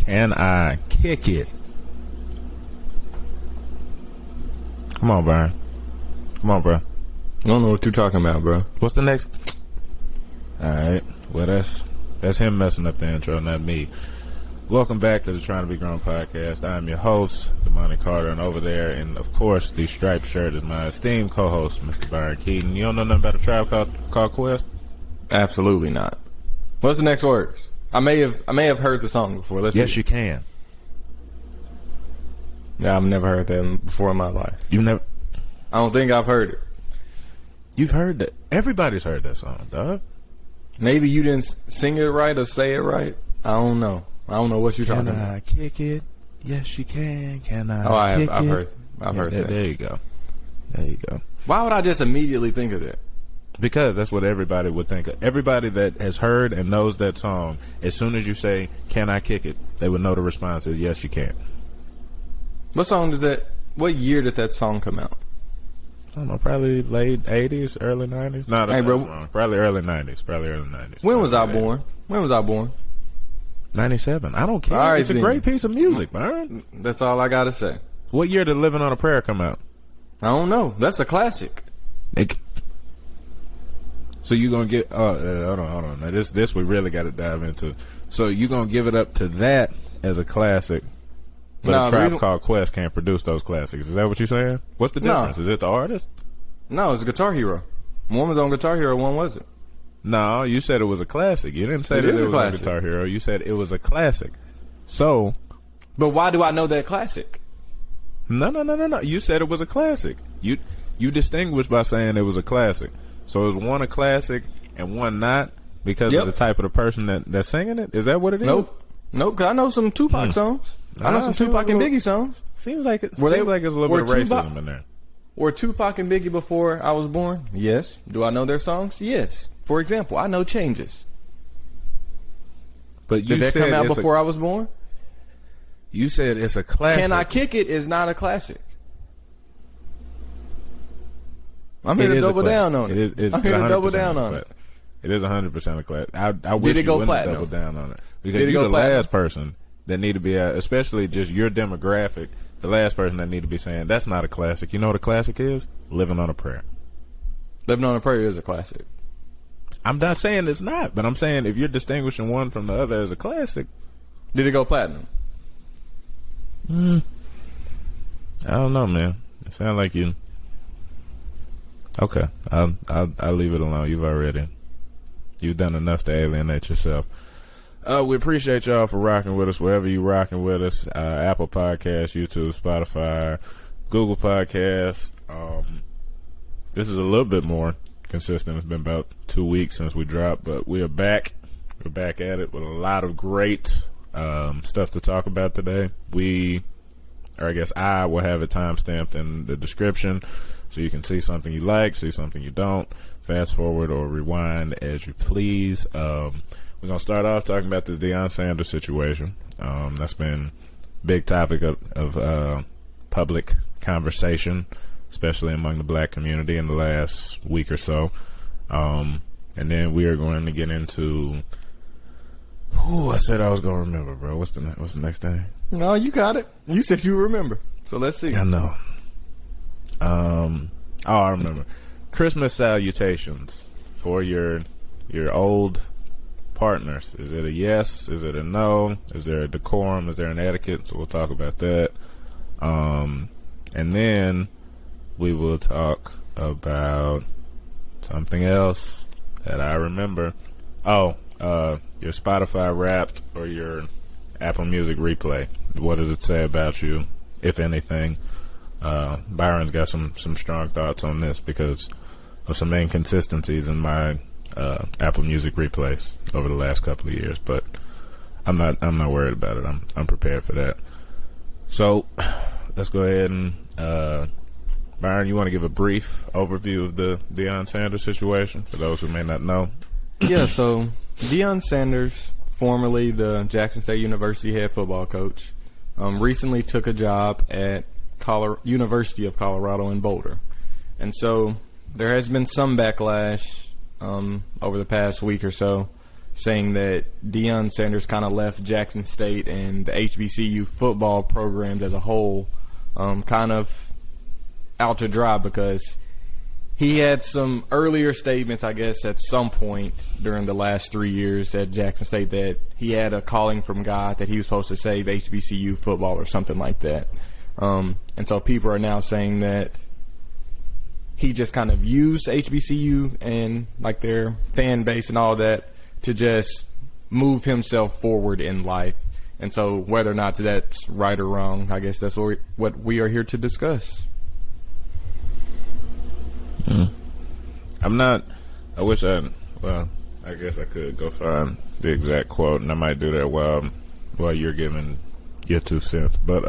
Can I kick it? Come on, Byron. Come on, bro. I don't know what you're talking about, bro. What's the next? All right. Well, that's him messing up the intro, not me. Welcome back to the Trying to Be Grown podcast. I am your host, Damani Carter, and over there, and of course, the striped shirt is my esteemed co-host, Mr. Byron Keaton. You don't know nothing about a tribe called Quest? Absolutely not. What's the next words? I may have heard the song before. Yes, you can. Yeah, I've never heard that before in my life. You never? I don't think I've heard it. You've heard that? Everybody's heard that song, dog. Maybe you didn't sing it right or say it right. I don't know. I don't know what you're talking about. Can I kick it? Yes, you can. Can I? Oh, I've heard that. There you go. There you go. Why would I just immediately think of that? Because that's what everybody would think of. Everybody that has heard and knows that song, as soon as you say, "Can I kick it?" they would know the response is, "Yes, you can." What year did that song come out? I don't know, probably late 80s, early 90s. No, that's wrong. Probably early 90s. When was I born? 97. I don't care. It's a great piece of music, man. That's all I gotta say. What year did Living on a Prayer come out? I don't know. That's a classic. So you gonna get? Hold on. Now this we really got to dive into. So you gonna give it up to that as a classic? But a tribe called Quest can't produce those classics. Is that what you're saying? What's the difference? Is it the artist? No, it's Guitar Hero. One was on Guitar Hero, one wasn't. No, you said it was a classic. You didn't say that it was on Guitar Hero. You said it was a classic. So, but why do I know that classic? No. You said it was a classic. You distinguished by saying it was a classic. So is one a classic and one not because of the type of the person that's singing it? Is that what it is? Nope. Cause I know some Tupac songs. I know some Tupac and Biggie songs. Seems like it's a little bit of racism in there. Were Tupac and Biggie before I was born? Yes. Do I know their songs? Yes. For example, I know Changes. But you did that come out before I was born? You said it's a classic. Can I Kick It is not a classic. I'm here to double down on it. I'm here to double down on it. It is 100% a classic. I wish you wouldn't double down on it. Because you're the last person that need to be, especially just your demographic, the last person that need to be saying, that's not a classic. You know what a classic is? Living on a Prayer. Living on a Prayer is a classic. I'm not saying it's not, but I'm saying if you're distinguishing one from the other as a classic. Did it go platinum? I don't know, man. It sounds like you. Okay, I'll leave it alone. You've done enough to alienate yourself. We appreciate y'all for rocking with us wherever you rocking with us. Apple Podcasts, YouTube, Spotify, Google Podcasts. This is a little bit more consistent. It's been about 2 weeks since we dropped, but we are back. We're back at it with a lot of great stuff to talk about today. I will have it timestamped in the description so you can see something you like, see something you don't, fast forward or rewind as you please. We're going to start off talking about this Deion Sanders situation. That's been a big topic of public conversation, especially among the black community in the last week or so. And then we are going to get into... I said I was going to remember, bro. What's the next thing? No, you got it. You said you remember. So let's see. I know. I remember. Christmas salutations for your old partners. Is it a yes? Is it a no? Is there a decorum? Is there an etiquette? So we'll talk about that. And then we will talk about something else that I remember. Your Spotify Wrapped or your Apple Music Replay. What does it say about you, if anything? Byron's got some strong thoughts on this because of some inconsistencies in my Apple Music replays over the last couple of years, but I'm not worried about it. I'm prepared for that. So let's go ahead and Byron, you want to give a brief overview of the Deion Sanders situation for those who may not know? Yeah, so Deion Sanders, formerly the Jackson State University head football coach, recently took a job at University of Colorado in Boulder. And so there has been some backlash over the past week or so saying that Deion Sanders kind of left Jackson State and the HBCU football programs as a whole kind of out to dry, because he had some earlier statements, I guess, at some point during the last 3 years at Jackson State that he had a calling from God that he was supposed to save HBCU football or something like that. And so people are now saying that he just kind of used HBCU and like their fan base and all that to just move himself forward in life. And so whether or not that's right or wrong, I guess that's what we are here to discuss. I guess I could go find the exact quote, and I might do that while you're giving your 2 cents. But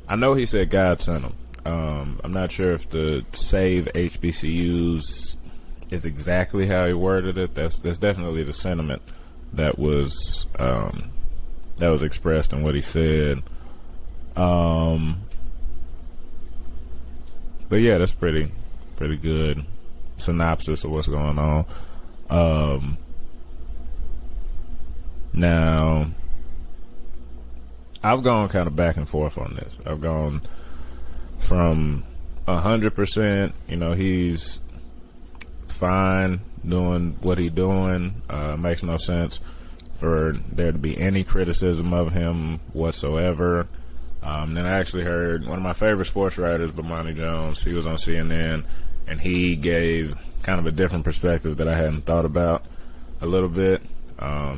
I know he said God sent him. I'm not sure if the save HBCUs is exactly how he worded it. That's definitely the sentiment that was expressed in what he said. But yeah, that's pretty good synopsis of what's going on. Now, I've gone kind of back and forth on this. I've gone from 100%, he's fine doing what he's doing. Makes no sense for there to be any criticism of him whatsoever. Then I actually heard one of my favorite sports writers, Bomani Jones. He was on CNN, and he gave kind of a different perspective that I hadn't thought about a little bit.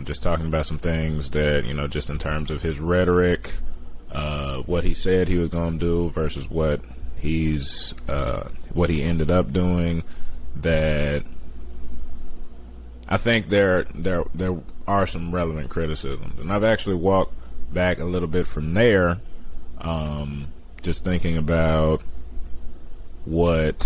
Just talking about some things that, just in terms of his rhetoric, what he said he was going to do versus what he ended up doing, that I think there are some relevant criticisms. And I've actually walked back a little bit from there, just thinking about what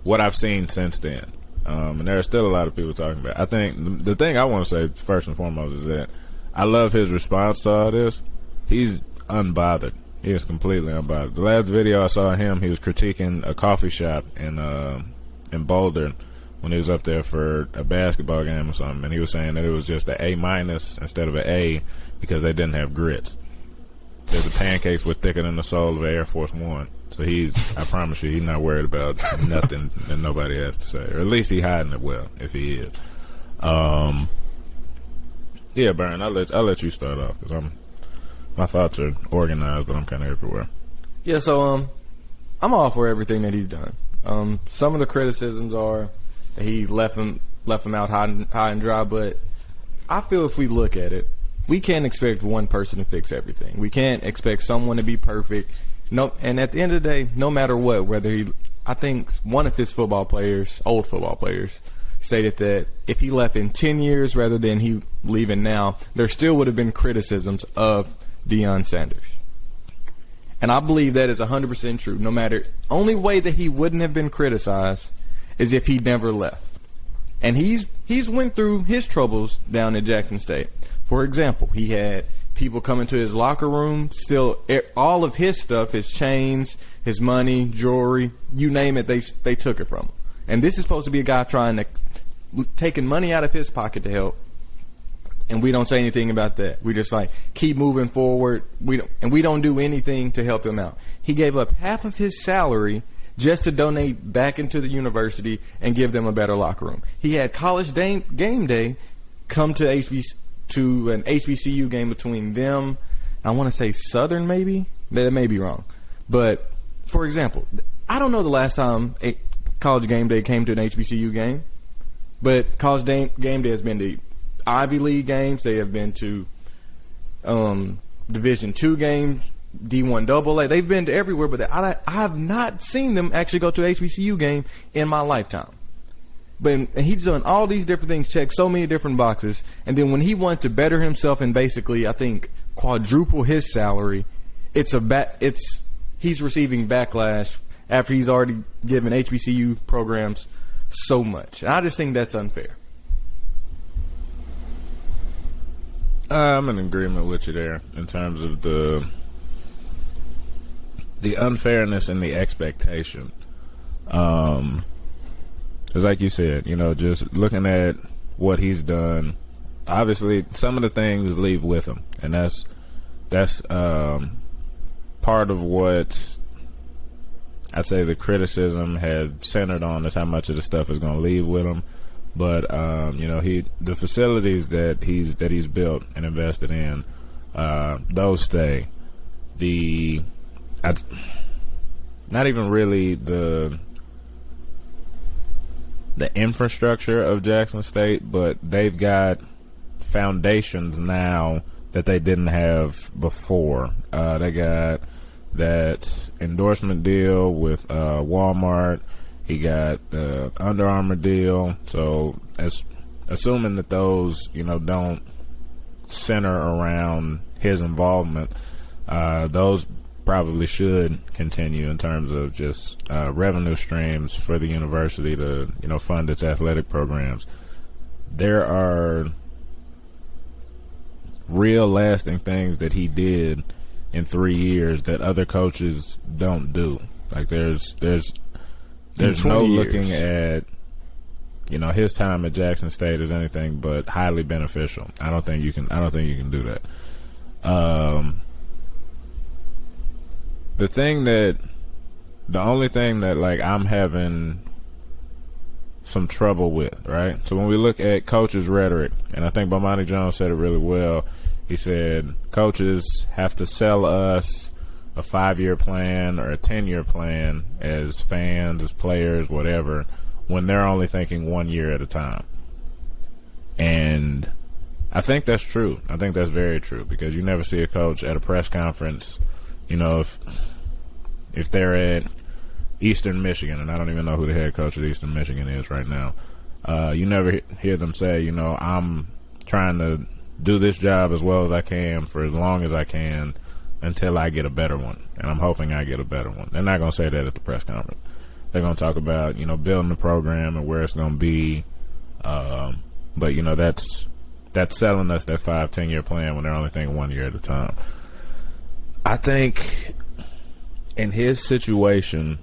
I've seen since then. And there are still a lot of people talking about it. I think the thing I want to say first and foremost is that I love his response to all this. He's unbothered. He is completely unbothered. The last video I saw of him, he was critiquing a coffee shop in Boulder when he was up there for a basketball game or something, and he was saying that it was just an A- instead of an A because they didn't have grits. Said the pancakes were thicker than the sole of an Air Force One. So I promise you, he's not worried about nothing that nobody has to say, or at least he's hiding it well, if he is. Yeah, Byron, I'll let you start off because my thoughts are organized, but I'm kind of everywhere. Yeah, so I'm all for everything that he's done. Some of the criticisms are that he left him out high and dry, but I feel if we look at it, we can't expect one person to fix everything. We can't expect someone to be perfect. No, and at the end of the day, no matter what, I think one of his old football players, stated that if he left in 10 years rather than he leaving now, there still would have been criticisms of Deion Sanders. And I believe that is 100% true. No matter, only way that he wouldn't have been criticized is if he never left. And he's went through his troubles down at Jackson State. For example, he had people come into his locker room, still all of his stuff, his chains, his money, jewelry, you name it, they took it from him. And this is supposed to be a guy taking money out of his pocket to help. And we don't say anything about that. We just keep moving forward. We don't do anything to help him out. He gave up half of his salary just to donate back into the university and give them a better locker room. He had College Game Day come to an HBCU game between them. I want to say Southern, maybe. That may be wrong. But, for example, I don't know the last time College Game Day came to an HBCU game. But College Game Day has been to Ivy League games. They have been to Division II games, D1 AA. They've been to everywhere, but I have not seen them actually go to an HBCU game in my lifetime. But he's done all these different things, checked so many different boxes, and then when he wanted to better himself and basically, I think, quadruple his salary, he's receiving backlash after he's already given HBCU programs so much. And I just think that's unfair. I'm in agreement with you there in terms of the unfairness and the expectation. It's like you said, just looking at what he's done. Obviously, some of the things leave with him, and that's part of what I'd say the criticism had centered on, is how much of the stuff is going to leave with him. But the facilities that he's built and invested in, those stay. Not even really the infrastructure of Jackson State, but they've got foundations now that they didn't have before. They got that endorsement deal with Walmart. He got the Under Armour deal. So, assuming that those, don't center around his involvement, those probably should continue in terms of just revenue streams for the university to, fund its athletic programs. There are real lasting things that he did in 3 years that other coaches don't do. Like there's no looking at his time at Jackson State as anything but highly beneficial. I don't think you can do that. The only thing that like I'm having some trouble with, right? So when we look at coaches' rhetoric, and I think Bomani Jones said it really well. He said coaches have to sell us a 5-year plan or a 10-year plan as fans, as players, whatever, when they're only thinking 1 year at a time. And I think that's true. I think that's very true, because you never see a coach at a press conference, if they're at Eastern Michigan, and I don't even know who the head coach at Eastern Michigan is right now, you never hear them say, I'm trying to do this job as well as I can for as long as I can until I get a better one, and I'm hoping I get a better one. They're not going to say that at the press conference. They're going to talk about, building the program and where it's going to be, but, that's selling us that 5-10 year plan when they're only thinking 1 year at a time. I think in his situation,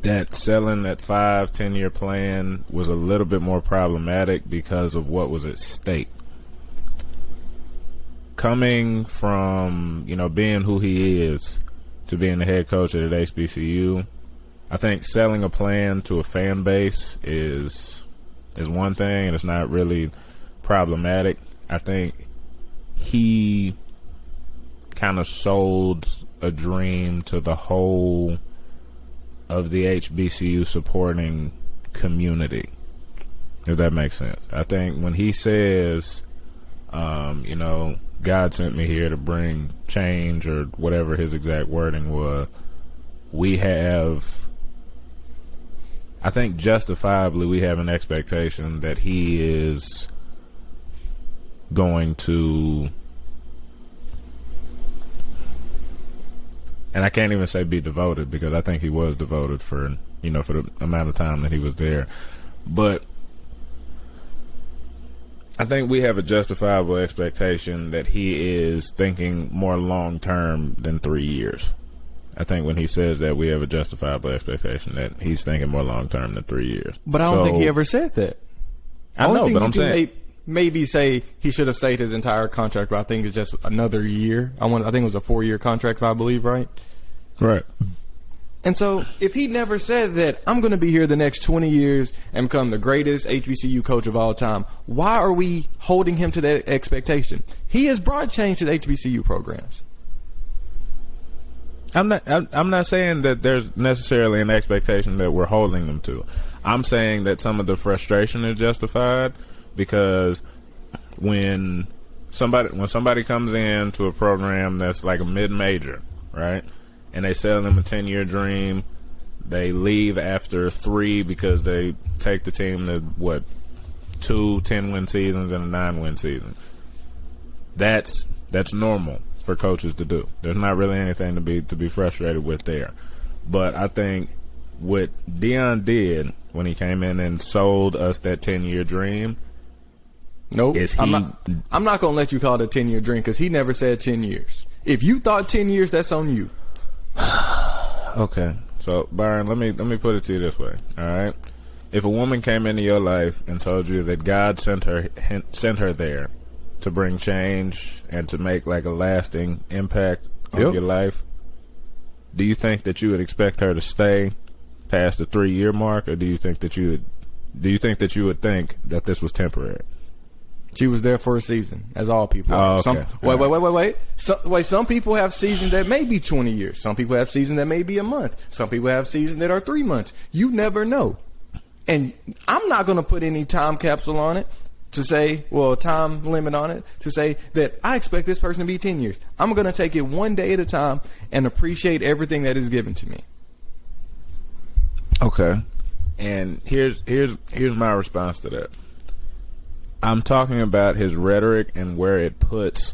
that selling that 5-10 year plan was a little bit more problematic because of what was at stake. Coming from, being who he is to being the head coach at HBCU, I think selling a plan to a fan base is one thing, and it's not really problematic. I think he kind of sold a dream to the whole of the HBCU supporting community, if that makes sense. I think when he says, God sent me here to bring change, or whatever his exact wording was, I think justifiably we have an expectation that he is going to, and I can't even say be devoted, because I think he was devoted for the amount of time that he was there. But I think we have a justifiable expectation that he is thinking more long term than 3 years. I think when he says that, we have a justifiable expectation that he's thinking more long term than 3 years. But I don't think he ever said that. I know, but I'm saying maybe say he should have stayed his entire contract, but I think it's just another year. I think it was a 4-year contract, if I believe, right? Right. And so if he never said that I'm going to be here the next 20 years and become the greatest HBCU coach of all time, why are we holding him to that expectation? He has brought change to the HBCU programs. I'm not saying that there's necessarily an expectation that we're holding them to. I'm saying that some of the frustration is justified, because when somebody comes in to a program that's like a mid-major, right, and they sell them a 10-year dream, they leave after 3 because they take the team to 2 10-win seasons and a 9-win season. That's normal for coaches to do. There's not really anything to be frustrated with there. But I think what Deion did when he came in and sold us that 10-year dream, nope, I'm not going to let you call it a 10-year dream, because he never said 10 years. If you thought 10 years, that's on you. Okay. So, Byron, let me put it to you this way. All right, if a woman came into your life and told you that God sent her there to bring change and to make like a lasting impact on your life, do you think that you would expect her to stay past the 3-year mark, or do you think that you would think that this was temporary? She was there for a season, as all people. Oh, okay. Wait. Some people have seasons that may be 20 years. Some people have seasons that may be a month. Some people have seasons that are 3 months. You never know. And I'm not going to put any time capsule on it to say, well, time limit on it to say that I expect this person to be 10 years. I'm going to take it one day at a time and appreciate everything that is given to me. Okay. And here's my response to that. I'm talking about his rhetoric and where it puts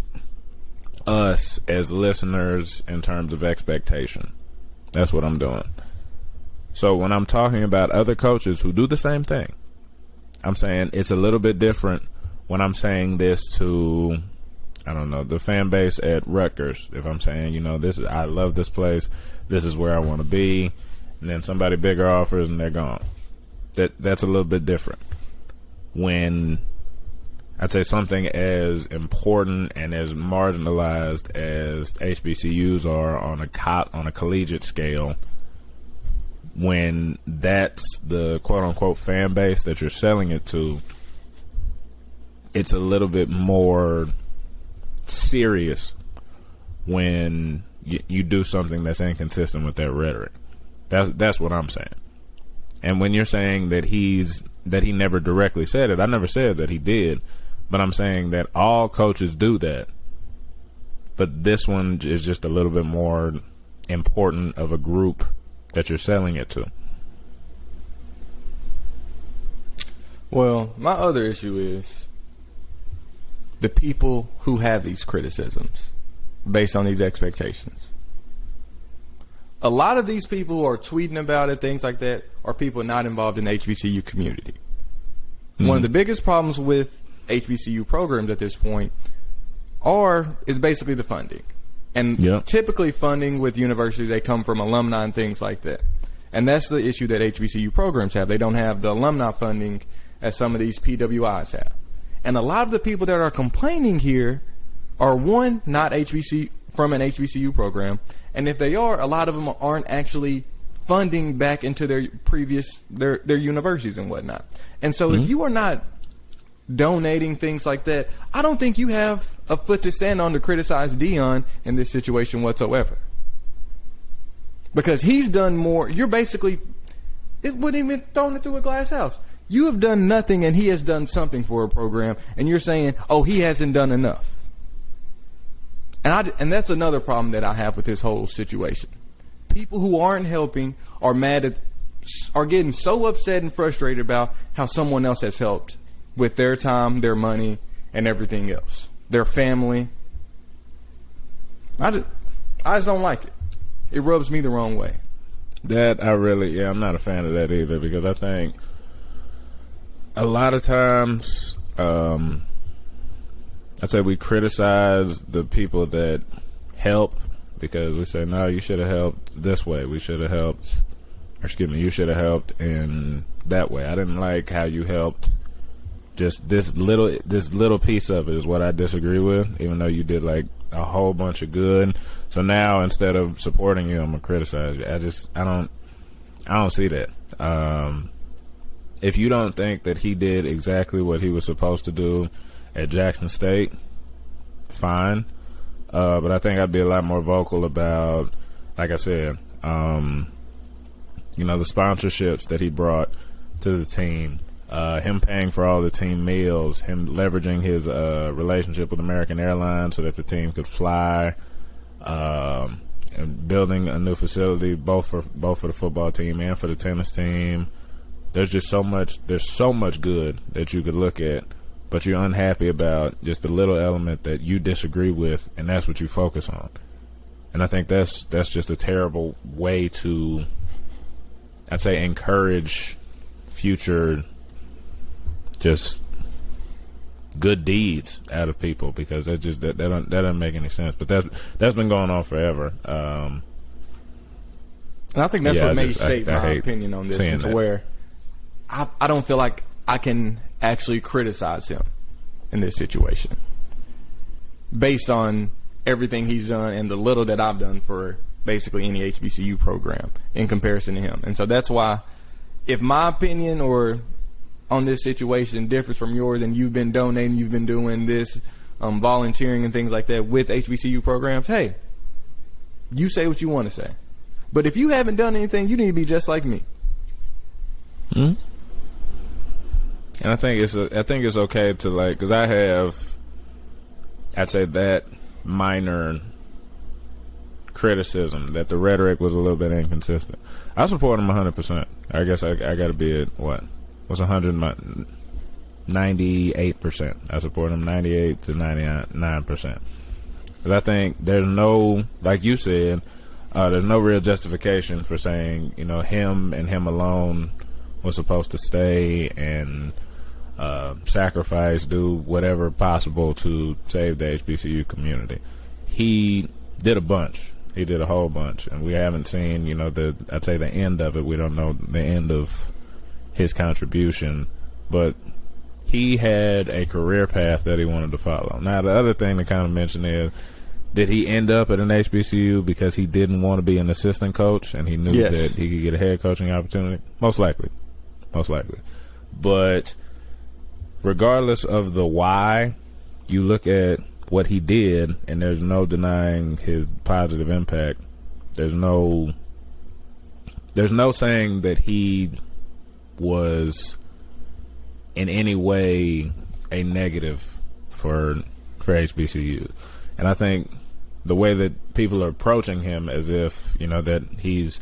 us as listeners in terms of expectation. That's what I'm doing. So when I'm talking about other coaches who do the same thing, I'm saying it's a little bit different when I'm saying this to, I don't know, the fan base at Rutgers. If I'm saying, I love this place, this is where I want to be, and then somebody bigger offers and they're gone. That's a little bit different. When I'd say something as important and as marginalized as HBCUs are on a collegiate scale, when that's the quote-unquote fan base that you're selling it to, it's a little bit more serious when you do something that's inconsistent with that rhetoric. That's what I'm saying. And when you're saying that he never directly said it, I never said that he did, but I'm saying that all coaches do that. But this one is just a little bit more important of a group that you're selling it to. Well, my other issue is the people who have these criticisms based on these expectations. A lot of these people who are tweeting about it, things like that, are people not involved in the HBCU community. Mm-hmm. One of the biggest problems with HBCU programs at this point is basically the funding. And typically funding with universities, they come from alumni and things like that. And that's the issue that HBCU programs have. They don't have the alumni funding as some of these PWIs have. And a lot of the people that are complaining here are, one, not from an HBCU program. And if they are, a lot of them aren't actually funding back into their universities and whatnot. And so if you are not donating things like that, I don't think you have a foot to stand on to criticize Deion in this situation whatsoever. Because he's done more. You're basically, it wouldn't even thrown it through a glass house. You have done nothing and he has done something for a program, and you're saying, oh, he hasn't done enough. And that's another problem that I have with this whole situation. People who aren't helping are getting so upset and frustrated about how someone else has helped with their time, their money, and everything else. Their family. I just don't like it. It rubs me the wrong way. I'm not a fan of that either, because I think a lot of times, I'd say we criticize the people that help because we say, no, you should have helped this way. You should have helped in that way. I didn't like how you helped. Just this little piece of it is what I disagree with, even though you did like a whole bunch of good. So now instead of supporting you, I'm gonna criticize you. I don't see that. If you don't think that he did exactly what he was supposed to do at Jackson State, fine. But I think I'd be a lot more vocal about, like I said, the sponsorships that he brought to the team. Him paying for all the team meals, him leveraging his relationship with American Airlines so that the team could fly, and building a new facility both for the football team and for the tennis team. There's so much good that you could look at, but you're unhappy about just the little element that you disagree with, and that's what you focus on. And I think that's just a terrible way to, I'd say, encourage future just good deeds out of people, because that doesn't make any sense. But that's been going on forever. And I think that's what may shape I my hate opinion on this, seeing to that. where I don't feel like I can actually criticize him in this situation based on everything he's done and the little that I've done for basically any HBCU program in comparison to him. And so that's why, if my opinion or on this situation differs from yours, and you've been donating, you've been doing this, volunteering and things like that with HBCU programs, hey, you say what you want to say. But if you haven't done anything, you need to be just like me. And I think it's okay to, like, because I'd say that minor criticism that the rhetoric was a little bit inconsistent. I support him 100%. I guess I got to be at what? What's 100? 98%. I support him 98 to 99%. Because I think there's no, like you said, there's no real justification for saying, him and him alone was supposed to stay and sacrifice, do whatever possible to save the HBCU community. He did a bunch. He did a whole bunch, and we haven't seen, I'd say the end of it. We don't know the end of his contribution, but he had a career path that he wanted to follow. Now, the other thing to kind of mention is, did he end up at an HBCU because he didn't want to be an assistant coach and he knew that he could get a head coaching opportunity? Most likely. But regardless of the why, you look at what he did, and there's no denying his positive impact. There's no saying that he was in any way a negative for HBCU. And I think the way that people are approaching him as if, that he's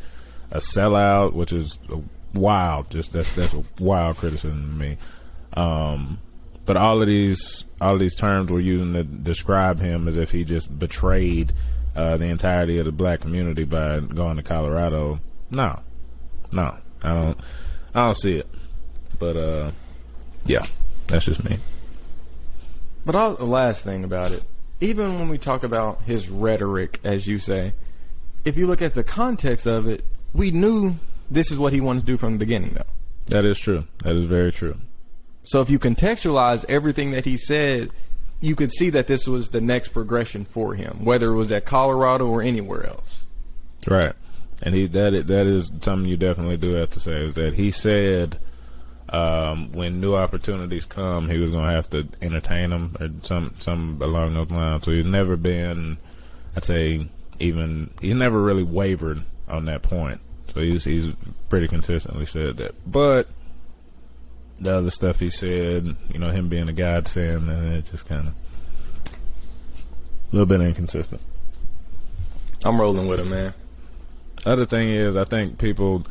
a sellout, which is wild, that's a wild criticism to me. But all of these terms we're using to describe him as if he just betrayed the entirety of the black community by going to Colorado. No, I don't see it. But yeah, that's just me. But the last thing about it, even when we talk about his rhetoric, as you say, if you look at the context of it, we knew this is what he wanted to do from the beginning, though. That is true. That is very true. So if you contextualize everything that he said, you could see that this was the next progression for him, whether it was at Colorado or anywhere else. Right. And that is something you definitely do have to say, is that he said when new opportunities come, he was going to have to entertain them or some along those lines. So he's never been, I'd say, he's never really wavered on that point. So he's pretty consistently said that. But the other stuff he said, him being a godsend, and it just kind of a little bit inconsistent. I'm rolling with him, man. Other thing is, I think a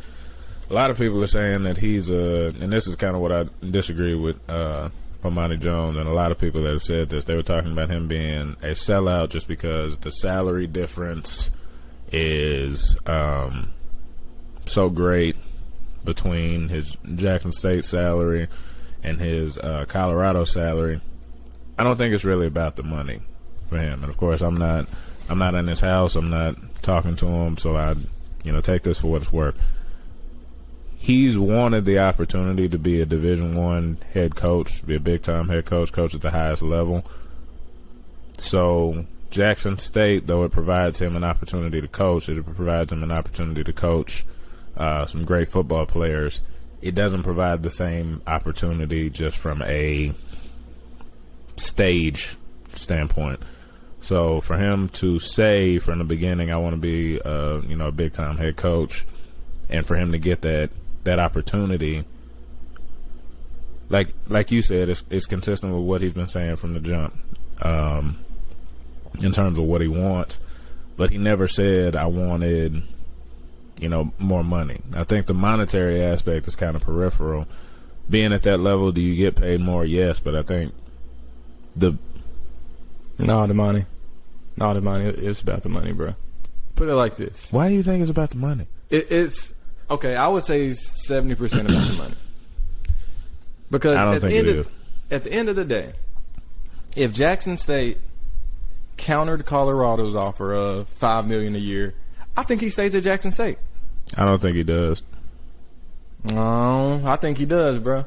lot of people are saying that he's and this is kind of what I disagree with Bomani Jones and a lot of people that have said this. They were talking about him being a sellout just because the salary difference is so great between his Jackson State salary and his Colorado salary. I don't think it's really about the money for him. And of course, I'm not in his house. I'm not talking to him, so I take this for what it's worth. He's wanted the opportunity to be a Division I head coach, be a big-time head coach at the highest level. So Jackson State, though it provides him an opportunity to coach, it provides him an opportunity to coach some great football players. It doesn't provide the same opportunity just from a stage standpoint. So for him to say from the beginning, I want to be a big-time head coach, and for him to get that opportunity, like you said, it's consistent with what he's been saying from the jump in terms of what he wants. But he never said, I wanted more money. I think the monetary aspect is kind of peripheral. Being at that level, do you get paid more? Yes, but I think the money. It's about the money, bro. Put it like this. Why do you think it's about the money? It's okay. I would say 70% about the money, because I don't think it is. At the end of the day, if Jackson State countered Colorado's offer of $5 million a year, I think he stays at Jackson State. I don't think he does. No, I think he does, bro.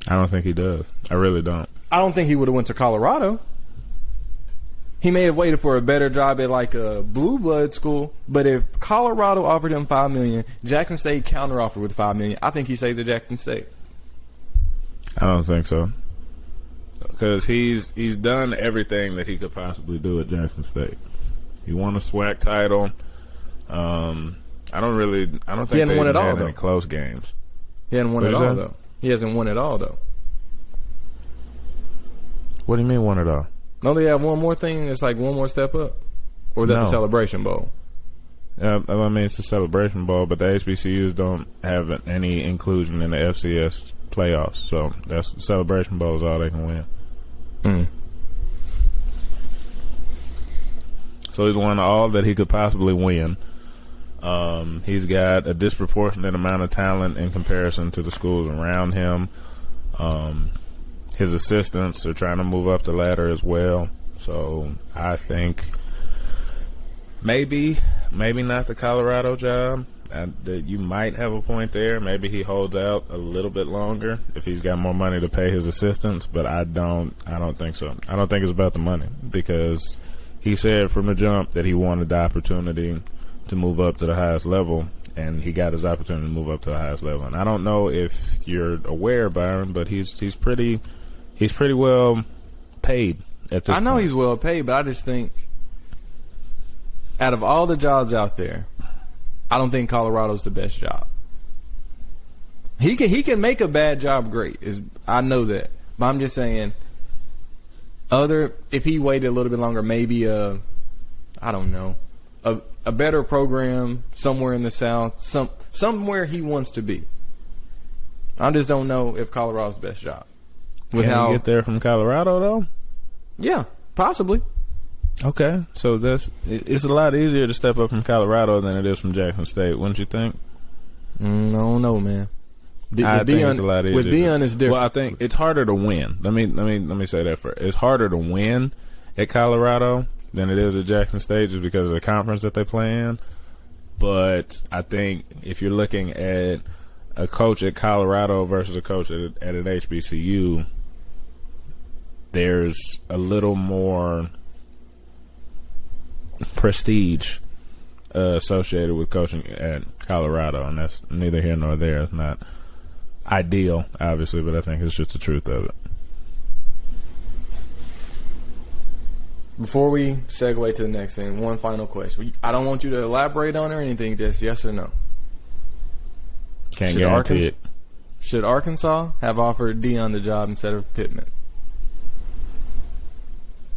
I don't think he does. I really don't. I don't think he would have went to Colorado. He may have waited for a better job at like a blue blood school, but if Colorado offered him $5 million, Jackson State counteroffered with $5 million, I think he stays at Jackson State. I don't think so. Because he's done everything that he could possibly do at Jackson State. He won a SWAC title. I don't think He hadn't won they it all, had though. any close games. He hasn't won What it is all, that? though. He hasn't won it all, though. What do you mean won it all? Don't they have one more thing that's like one more step up? Or is that the No. Celebration Bowl? I mean, it's a Celebration Bowl, but the HBCUs don't have any inclusion in the FCS playoffs. So that's Celebration Bowl is all they can win. Mm. So he's won all that he could possibly win. He's got a disproportionate amount of talent in comparison to the schools around him. His assistants are trying to move up the ladder as well. So I think maybe not the Colorado job. You might have a point there. Maybe he holds out a little bit longer if he's got more money to pay his assistants. But I don't think so. I don't think it's about the money, because he said from the jump that he wanted the opportunity to move up to the highest level, and he got his opportunity to move up to the highest level. And I don't know if you're aware, Byron, but he's pretty well paid at this I know point. he's well paid, but I just think out of all the jobs out there, I don't think Colorado's the best job. He can make a bad job great. I know that. But I'm just saying, if he waited a little bit longer, maybe I don't know, a better program somewhere in the South, somewhere he wants to be. I just don't know if Colorado's the best job. Can he get there from Colorado though? Yeah, possibly. Okay, so it's a lot easier to step up from Colorado than it is from Jackson State, wouldn't you think? I don't know, man. I think it's a lot easier. With Deion, it's different. Well, I think it's harder to win. Let me say that first. It's harder to win at Colorado than it is at Jackson State, just because of the conference that they play in. But I think if you're looking at a coach at Colorado versus a coach at an HBCU, there's a little more prestige associated with coaching at Colorado, and that's neither here nor there. It's not ideal, obviously, but I think it's just the truth of it. Before we segue to the next thing, one final question. I don't want you to elaborate on it or anything, just yes or no. Can't guarantee it. Should Arkansas have offered Deion the job instead of Pittman?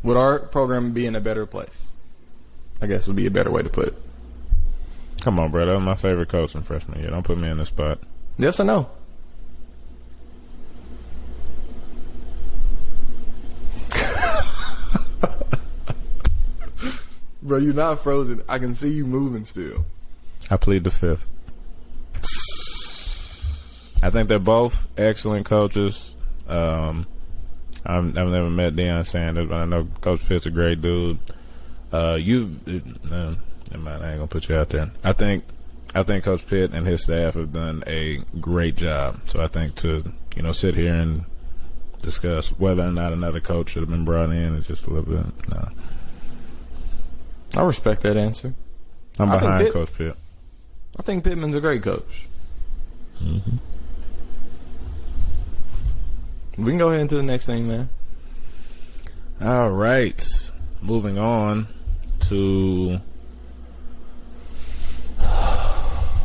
Would our program be in a better place? I guess would be a better way to put it. Come on, bro. That was my favorite coach in freshman year. Don't put me in this spot. Yes or no? Bro, you're not frozen. I can see you moving still. I plead the fifth. I think they're both excellent coaches. I've never met Deion Sanders, but I know Coach Pitt's a great dude. Never mind, I ain't gonna put you out there. I think Coach Pitt and his staff have done a great job. So I think to sit here and discuss whether or not another coach should have been brought in is just a little bit. No. I respect that answer. I'm behind Coach Pitt. I think Pittman's a great coach. Mm-hmm. We can go ahead into the next thing, man. All right. Moving on to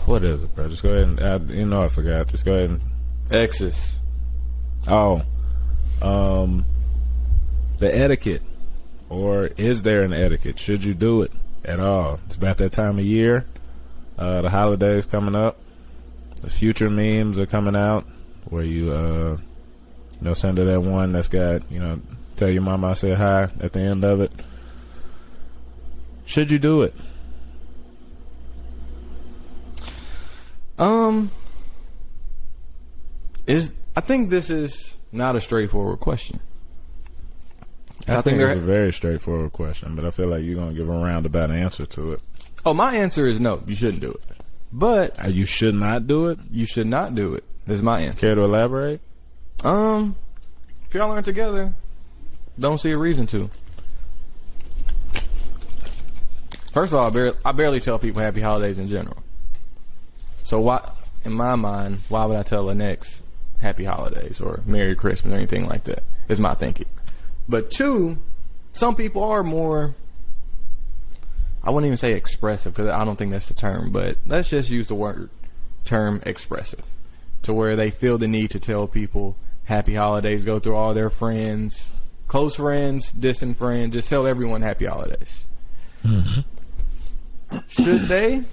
what is it, bro? Just go ahead and I forgot. Just go ahead and Exes. the etiquette, or is there an etiquette? Should you do it at all? It's about that time of year. The holidays coming up. The future memes are coming out where you send her that one that's got tell your mama I said hi at the end of it. Should you do it? I think this is not a straightforward question. I think it's a very straightforward question, but I feel like you're going to give a roundabout answer to it. Oh, my answer is no. You shouldn't do it. But You should not do it? you should not do it. Is my answer. Care to elaborate? If y'all aren't together, don't see a reason to. First of all, I barely tell people happy holidays in general. So why, in my mind, why would I tell an ex happy holidays or Merry Christmas or anything like that? Is my thinking. But two, some people are more, I wouldn't even say expressive because I don't think that's the term, but let's just use the term expressive, to where they feel the need to tell people happy holidays, go through all their friends, close friends, distant friends, just tell everyone happy holidays. Mm-hmm. Should they?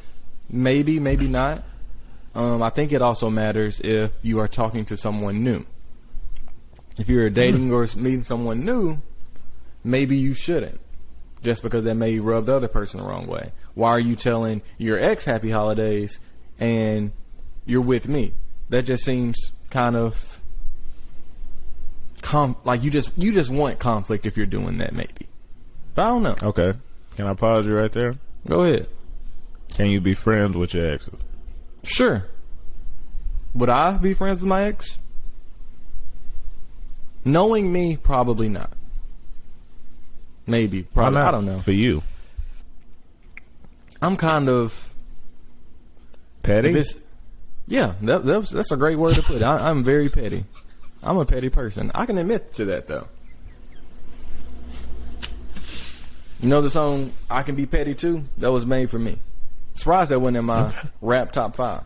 Maybe, maybe not. I think it also matters if you are talking to someone new. If you're dating or meeting someone new, maybe you shouldn't, just because that may rub the other person the wrong way. Why are you telling your ex happy holidays and you're with me? That just seems kind of like you just want conflict if you're doing that, maybe. But I don't know. Okay. Can I pause you right there? Go ahead. Can you be friends with your exes? Sure. Would I be friends with my ex? Knowing me, probably not. Maybe. Probably. Why not? I don't know. For you. I'm kind of Petty? Yeah, that's a great word to put it. I'm very petty. I'm a petty person. I can admit to that, though. You know the song "I Can Be Petty Too"? That was made for me. Surprised that wasn't in my rap top 5.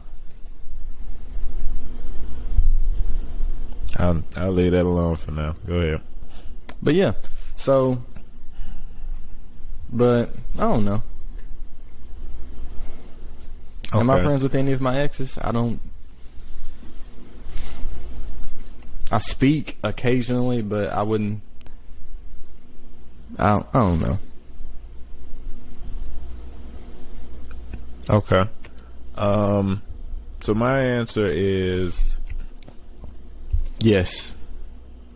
I'll leave that alone for now. Go ahead. But yeah, so, but I don't know. Okay. Am I friends with any of my exes? I don't. I speak occasionally, but I wouldn't. I don't know. Okay. So my answer is Yes.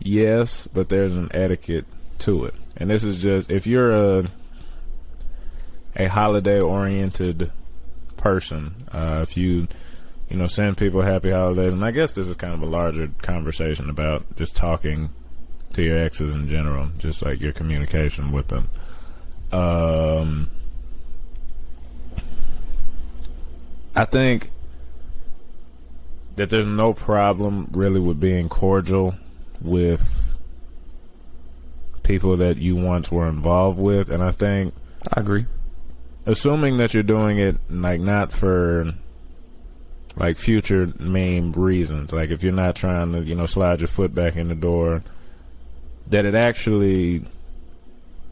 yes, but there's an etiquette to it. And this is just, if you're a holiday oriented person, if you send people happy holidays, and I guess this is kind of a larger conversation about just talking to your exes in general, just like your communication with them. I think that there's no problem really with being cordial with people that you once were involved with, and I think, I agree. assuming that you're doing it like not for like future meme reasons, like if you're not trying to slide your foot back in the door, that it actually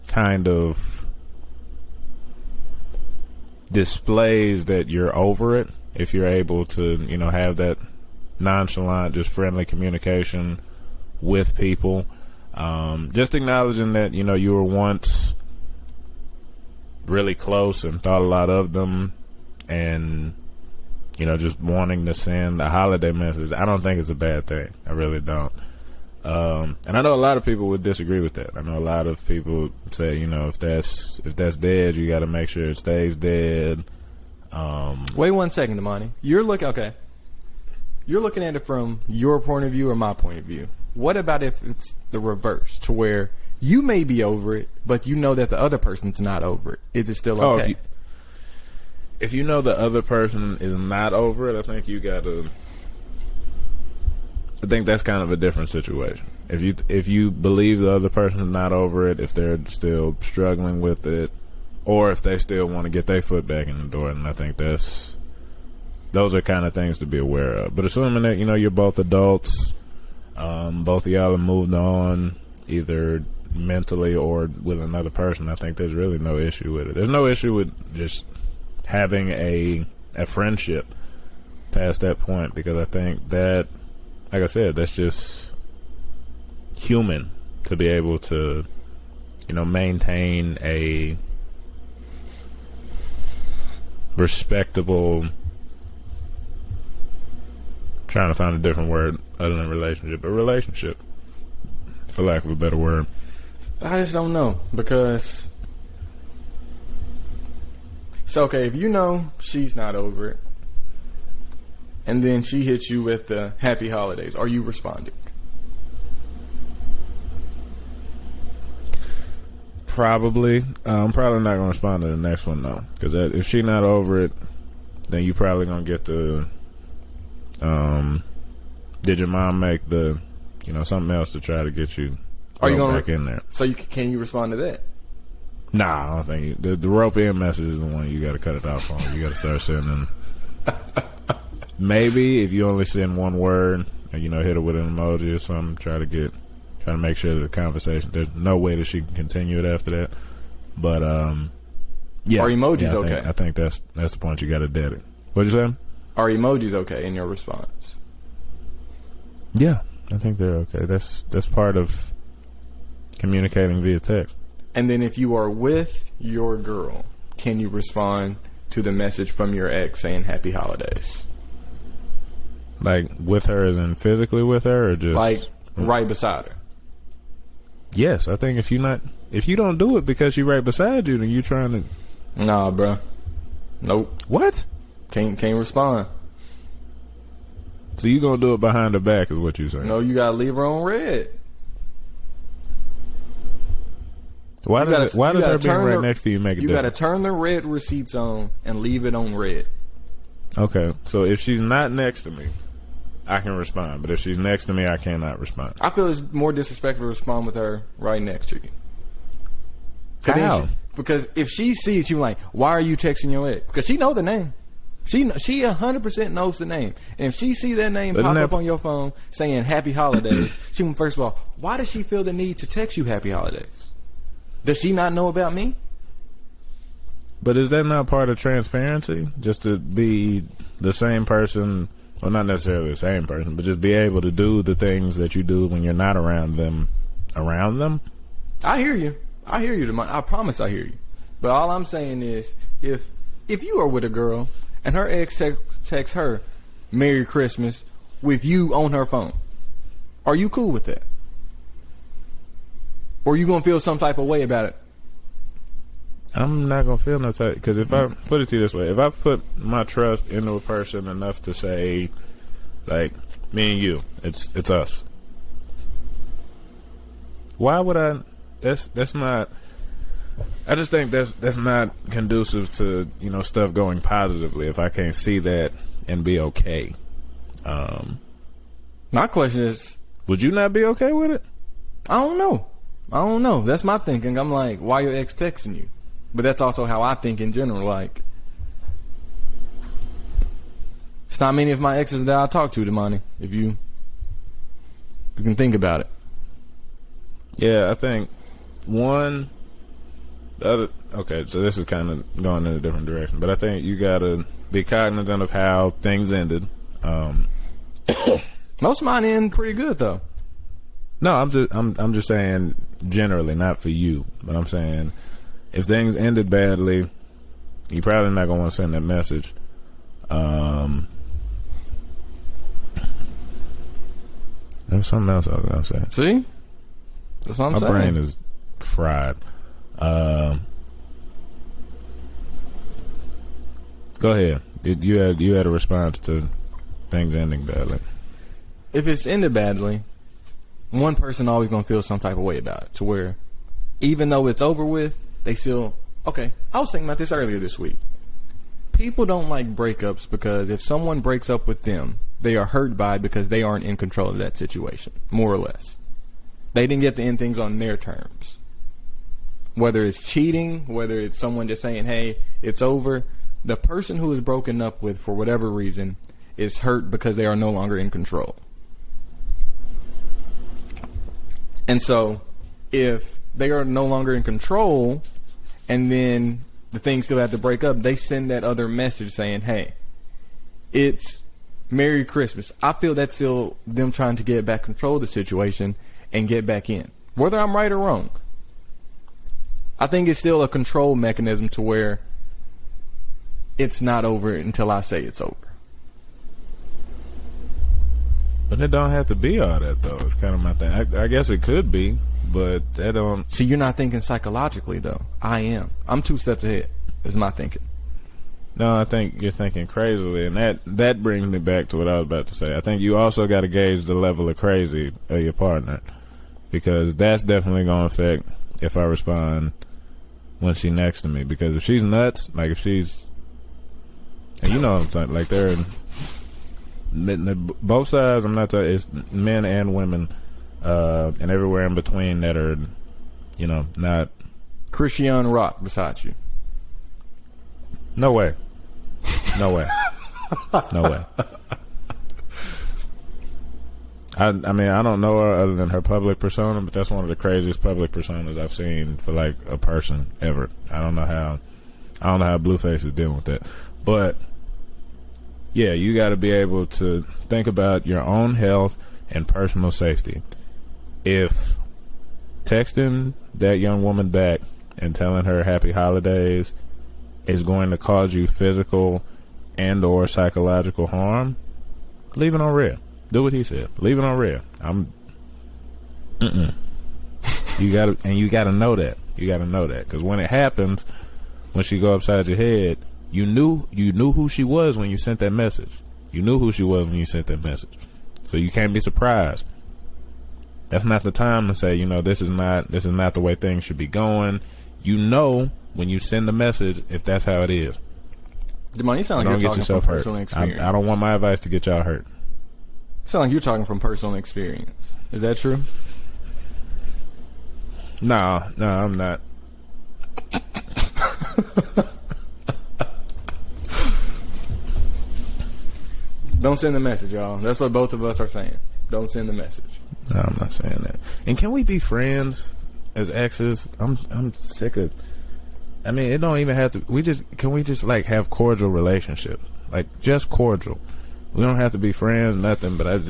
kind of displays that you're over it if you're able to have that nonchalant, just friendly communication with people, just acknowledging that you were once really close and thought a lot of them, and just wanting to send a holiday message. I don't think it's a bad thing. I really don't. And I know a lot of people would disagree with that. I know a lot of people say, if that's dead, you got to make sure it stays dead. Wait 1 second, Damani. You're looking at it from your point of view or my point of view. What about if it's the reverse, to where you may be over it, but you know that the other person's not over it? Is it still okay? If you know the other person is not over it, I think you got to. I think that's kind of a different situation. If you believe the other person is not over it, if they're still struggling with it, or if they still want to get their foot back in the door, and I think those are kind of things to be aware of. But assuming that you're both adults, both of y'all have moved on, either mentally or with another person, I think there's really no issue with it. There's no issue with just having a friendship past that point, because I think that, like I said, that's just human to be able to, maintain a respectable, trying to find a different word other than relationship, but relationship, for lack of a better word. I just don't know, because it's okay if she's not over it, and then she hits you with the happy holidays. Are you responding? Probably. I'm probably not going to respond to the next one, though. Because if she's not over it, then you probably going to get the, did your mom make the, something else to try to get you back in there. So can you respond to that? Nah, I don't think the rope in message is the one you got to cut it off on. You got to start sending. Maybe if you only send one word and, hit her with an emoji or something, try to make sure that the conversation, there's no way that she can continue it after that. But, yeah. Are emojis okay? I think that's the point you got to dead it. What'd you say? Are emojis okay in your response? Yeah, I think they're okay. That's part of communicating via text. And then if you are with your girl, can you respond to the message from your ex saying happy holidays? Like with her as in physically with her, or just like right beside her? Yes, I think if you don't do it because she's right beside you, then you trying to. Nah, bro. Nope. What? Can't respond. So you gonna do it behind her back is what you saying? No, you gotta leave her on red. Why does her being right next to you make a difference? You gotta turn the red receipts on and leave it on red. Okay, so if she's not next to me, I can respond. But if she's next to me, I cannot respond. I feel it's more disrespectful to respond with her right next to you. How? Because if she sees you, like, why are you texting your ex? Because she know the name. She 100% knows the name. And if she see that name pop up on your phone saying happy holidays, she will, first of all, why does she feel the need to text you happy holidays? Does she not know about me? But is that not part of transparency? Just to be the same person, well, not necessarily the same person, but just be able to do the things that you do when you're not around them. I hear you. I promise I hear you. But all I'm saying is, if you are with a girl and her ex texts her Merry Christmas with you on her phone, are you cool with that? Or are you going to feel some type of way about it? I'm not going to feel no type, because if I put it to you this way, if I put my trust into a person enough to say, like, me and you, it's us. Why would I? That's not. I just think that's not conducive to stuff going positively. If I can't see that and be okay. My question is, would you not be okay with it? I don't know. That's my thinking. I'm like, why your ex texting you? But that's also how I think in general. Like, it's not many of my exes that I talk to, Damani. If you can think about it. Yeah, I think one. The other. Okay, so this is kind of going in a different direction, but I think you gotta be cognizant of how things ended. Most of mine end pretty good though. No, I'm just saying generally, not for you, but I'm saying if things ended badly, you probably not gonna want to send that message. There's something else I was gonna say. See, that's what I'm saying. My brain is fried. Go ahead. You had a response to things ending badly. If it's ended badly, one person always gonna feel some type of way about it. To where, even though it's over with, they still okay. I was thinking about this earlier this week. People don't like breakups because if someone breaks up with them, they are hurt by it because they aren't in control of that situation, more or less. They didn't get to end things on their terms. Whether it's cheating, whether it's someone just saying, hey, it's over, the person who is broken up with for whatever reason is hurt because they are no longer in control. And so, if they are no longer in control, and then the things still have to break up, they send that other message saying, hey, it's Merry Christmas. I feel that's still them trying to get back control of the situation and get back in. Whether I'm right or wrong. I think it's still a control mechanism to where it's not over until I say it's over. But it don't have to be all that, though. It's kind of my thing. I guess it could be, but that don't. See, you're not thinking psychologically, though. I am. I'm 2 steps ahead, is my thinking. No, I think you're thinking crazily, and that brings me back to what I was about to say. I think you also got to gauge the level of crazy of your partner, because that's definitely going to affect if I respond when she's next to me. Because if she's nuts, like if she's, and you know what I'm saying, like they're both sides. I'm not talking, it's men and women, and everywhere in between that are, you know, not Christian Rock beside you. No way. No way. No way. I mean, I don't know her other than her public persona, but that's one of the craziest public personas I've seen for like a person ever. I don't know how Blueface is dealing with that. But yeah, you got to be able to think about your own health and personal safety. If texting that young woman back and telling her happy holidays is going to cause you physical and or psychological harm, leave it on red. Do what he said. Leave it on red. You gotta know that. You gotta know that, because when it happens, when she go upside your head, you knew who she was when you sent that message. You knew who she was when you sent that message. So you can't be surprised. That's not the time to say, you know, this is not the way things should be going. You know when you send the message if that's how it is. Demond, you sound like you're talking from personal experience. I don't want my advice to get y'all hurt. You sound like you're talking from personal experience. Is that true? No, I'm not. Don't send the message, y'all. That's what both of us are saying. Don't send the message. No, I'm not saying that. And can we be friends as exes? I'm sick of. I mean, it don't even have to. Can we just like have cordial relationships? Like just cordial. We don't have to be friends, nothing. But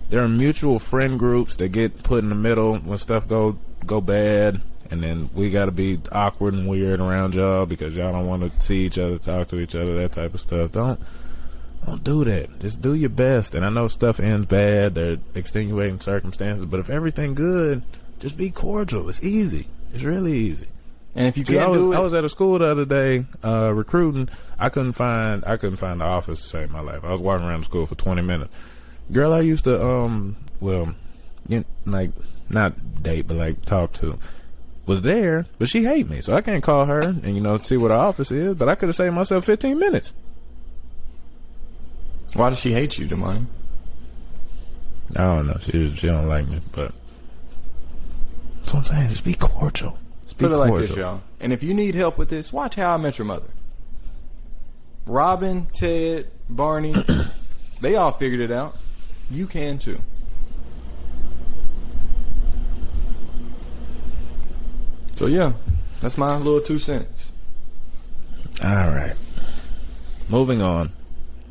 there are mutual friend groups that get put in the middle when stuff go bad, and then we got to be awkward and weird around y'all because y'all don't want to see each other, talk to each other, that type of stuff. Don't do that. Just do your best. And I know stuff ends bad. There are extenuating circumstances, but if everything good, just be cordial. It's easy. It's really easy. And if you can't do it, I was at a school the other day recruiting. I couldn't find the office to save my life. I was walking around the school for 20 minutes. Girl, I used to like not date, but like talk to, was there, but she hate me, so I can't call her and see what her office is. But I could have saved myself 15 minutes. Why does she hate you, Demond? I don't know. She don't like me, but that's what I'm saying. Just be cordial. Put it like this, y'all. And if you need help with this, watch How I Met Your Mother. Robin, Ted, Barney, they all figured it out. You can too. So yeah, that's my little 2 cents. All right. Moving on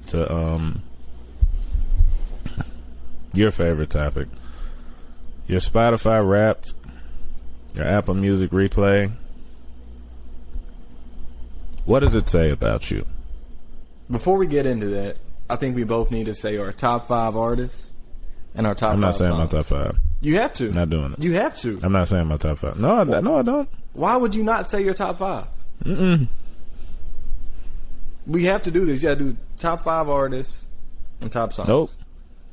to your favorite topic. Your Spotify Wrapped, your Apple Music Replay. What does it say about you? Before we get into that, I think we both need to say our top 5 artists and our top 5 I'm not saying songs. my top 5. You have to. Not doing it. You have to. I'm not saying my top 5. No, I don't. Why would you not say your top 5? Mm-mm. We have to do this. You got to do top 5 artists and top songs. Nope.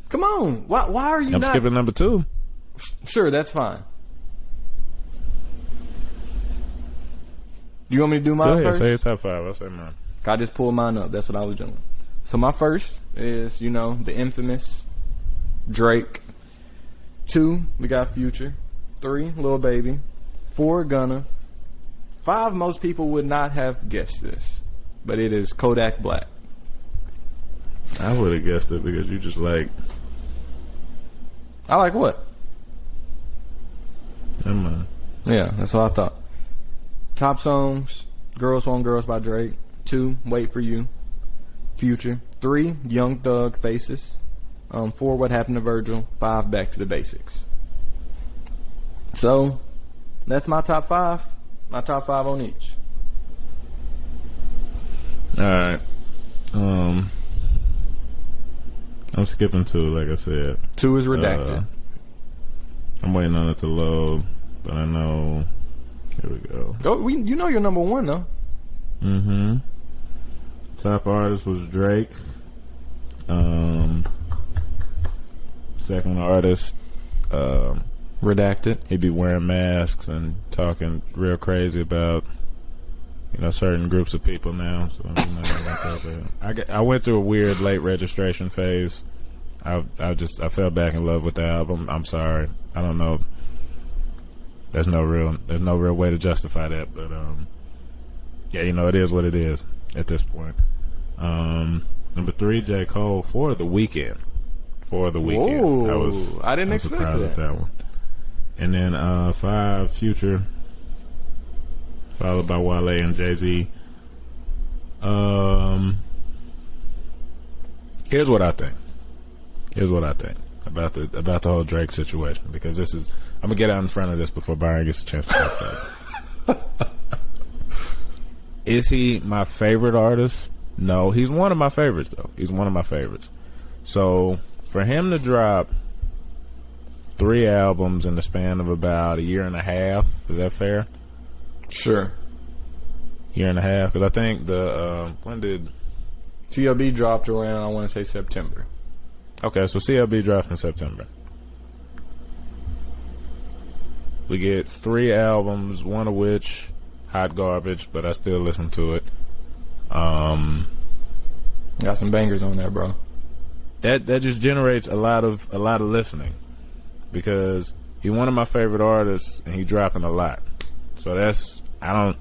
Come on. Why are you I'm not? skipping number 2. Sure, that's fine. You want me to do mine Go ahead, first? say your top 5. I'll say mine. I just pulled mine up. That's what I was doing. So my first is, the infamous Drake. 2, we got Future. 3, Lil Baby. 4, Gunna. 5, most people would not have guessed this, but it is Kodak Black. I would have guessed it because you just like. I like what? Never mind. Yeah, that's what I thought. Top songs: Girls on Girls by Drake. 2, Wait For You. Future. 3, Young Thug, Faces. 4, What Happened to Virgil. 5, Back to the Basics. So, that's my top 5. My top 5 on each. Alright. I'm skipping 2, like I said. 2 is redacted. I'm waiting on it to load, but I know. Here we go. You know you're number 1, though. Mm-hmm. Top artist was Drake. Second artist, Redacted. he'd be wearing masks and talking real crazy about certain groups of people now. So I went through a weird late registration phase. I fell back in love with the album. I'm sorry. I don't know. There's no real way to justify that, but yeah, it is what it is at this point. Number 3, J. Cole for the weekend. Whoa, I didn't expect that one. And then 5, Future, followed by Wale and Jay-Z. Here's what I think about the whole Drake situation, because I'm gonna get out in front of this before Byron gets a chance to talk about it. Is he my favorite artist? No, he's one of my favorites though. He's one of my favorites. So for him to drop 3 albums in the span of about a year and a half, is that fair? Sure. Year and a half, because I think when did CLB dropped around, I want to say September. Okay, so CLB dropped in September. We get 3 albums, one of which hot garbage, but I still listen to it. Got some bangers on there, bro. That just generates a lot of listening, because he's one of my favorite artists and he's dropping a lot. So I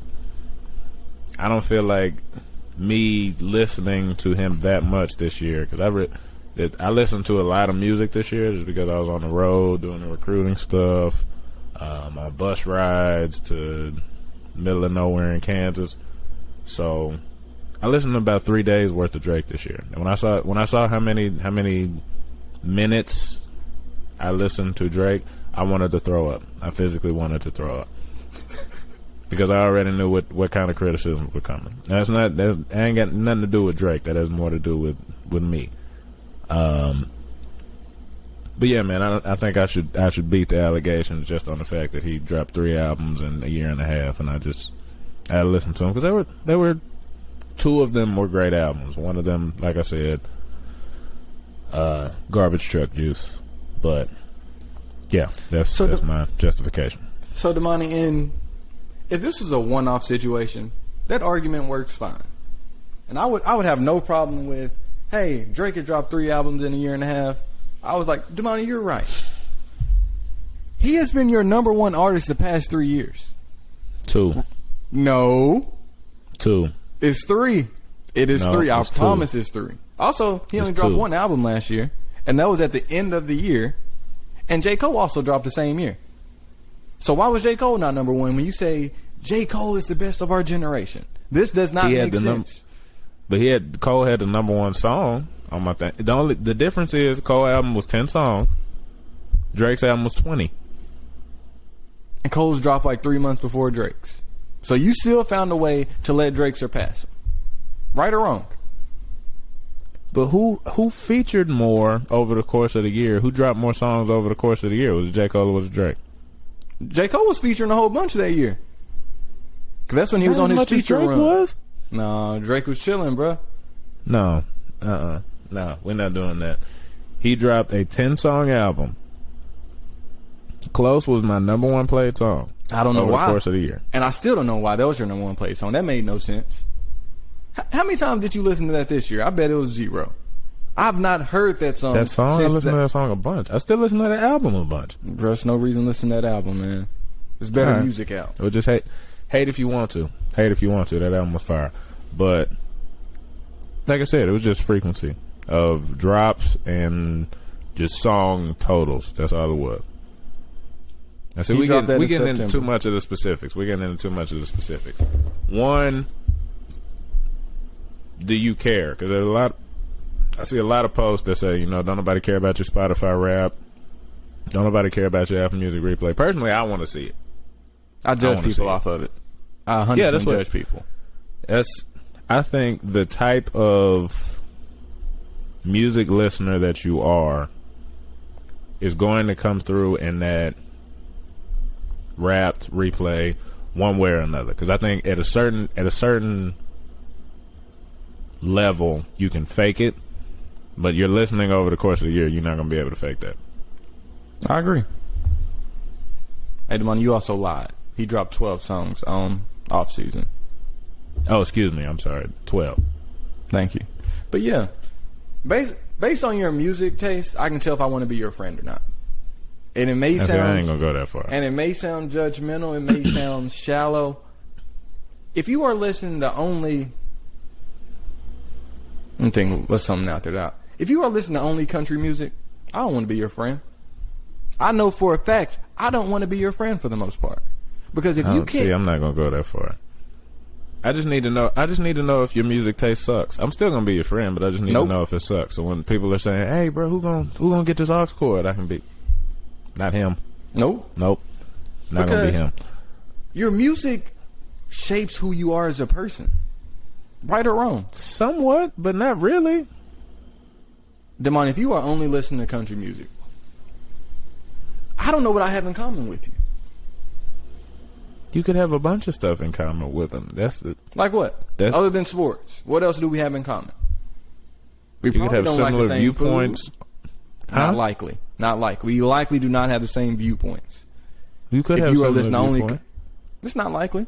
don't feel like me listening to him that much this year, because I listened to a lot of music this year just because I was on the road doing the recruiting stuff, on bus rides to middle of nowhere in Kansas. So I listened to about 3 days worth of Drake this year. And when I saw how many minutes I listened to Drake, I wanted to throw up. I physically wanted to throw up. Because I already knew what kind of criticism was coming. That ain't got nothing to do with Drake. That has more to do with me. But yeah, man, I think I should beat the allegations just on the fact that he dropped 3 albums in a year and a half, and I had to listen to them, because they were 2 of them were great albums. One of them, like I said, Garbage Truck Juice. But yeah, that's my justification. So Damani, if this was a one-off situation, that argument works fine, and I would have no problem with, hey, Drake has dropped 3 albums in a year and a half. I was like, Damani, you're right. He has been your number 1 artist the past 3 years. 2. No. 2. It's 3. It is 3. I it's promise 2. It's 3. Also, he only It's dropped 2. 1 album last year, and that was at the end of the year. And J. Cole also dropped the same year. So why was J. Cole not number 1 when you say J. Cole is the best of our generation? This does not make sense. But Cole had the number 1 song on my thing. The difference is Cole album was 10 songs. Drake's album was 20. And Cole's dropped like 3 months before Drake's. So you still found a way to let Drake surpass him. Right or wrong? But who featured more over the course of the year? Who dropped more songs over the course of the year? Was it J. Cole or was it Drake? J. Cole was featuring a whole bunch that year. Cause that's when he was on his feature Drake run. Was? No, Drake was chilling, bro. No. No, we're not doing that. He dropped a 10-song album. Close was my number 1 played song. I don't know over why. the course of the year. And I still don't know why that was your number 1 played song. That made no sense. How many times did you listen to that this year? I bet it was 0. I've not heard that song. I listened to that song a bunch. I still listen to that album a bunch. There's no reason to listen to that album, man. There's better music out. Or just hate if you want to. Hate if you want to. That album was fire. But like I said, it was just frequency of drops and just song totals. That's all it was. I said we getting into too much of the specifics. One, do you care? Because there's I see a lot of posts that say, don't nobody care about your Spotify rap. Don't nobody care about your Apple Music replay. Personally, I want to see it. I judge people off of it. I 100% judge people. I think the type of music listener that you are is going to come through in that Wrapped replay one way or another. Because I think at a certain level you can fake it, but you're listening over the course of the year, you're not going to be able to fake that. I agree. Hey, Damon, you also lied. He dropped 12 songs on off season. Oh, excuse me. I'm sorry. 12. Thank you. But yeah, based on your music taste, I can tell if I want to be your friend or not. And it may sound, I ain't gonna go that far. And it may sound judgmental. It may sound shallow. If you are listening to only, I'm thinking, what's something out there that if you are listening to only country music, I don't want to be your friend. I know for a fact I don't want to be your friend for the most part, because if you can't, see, I'm not gonna go that far. I just need to know. I just need to know if your music taste sucks. I'm still gonna be your friend, but I just need to know if it sucks. So when people are saying, "Hey, bro, who gonna get this aux cord?" I can be, not him. Nope. Not gonna be him. Your music shapes who you are as a person, right or wrong. Somewhat, but not really. Damon, if you are only listening to country music, I don't know what I have in common with you. You could have a bunch of stuff in common with them. Like what? Other than sports, what else do we have in common? You could have similar viewpoints. Not likely. We likely do not have the same viewpoints. You could have similar viewpoints. It's not likely.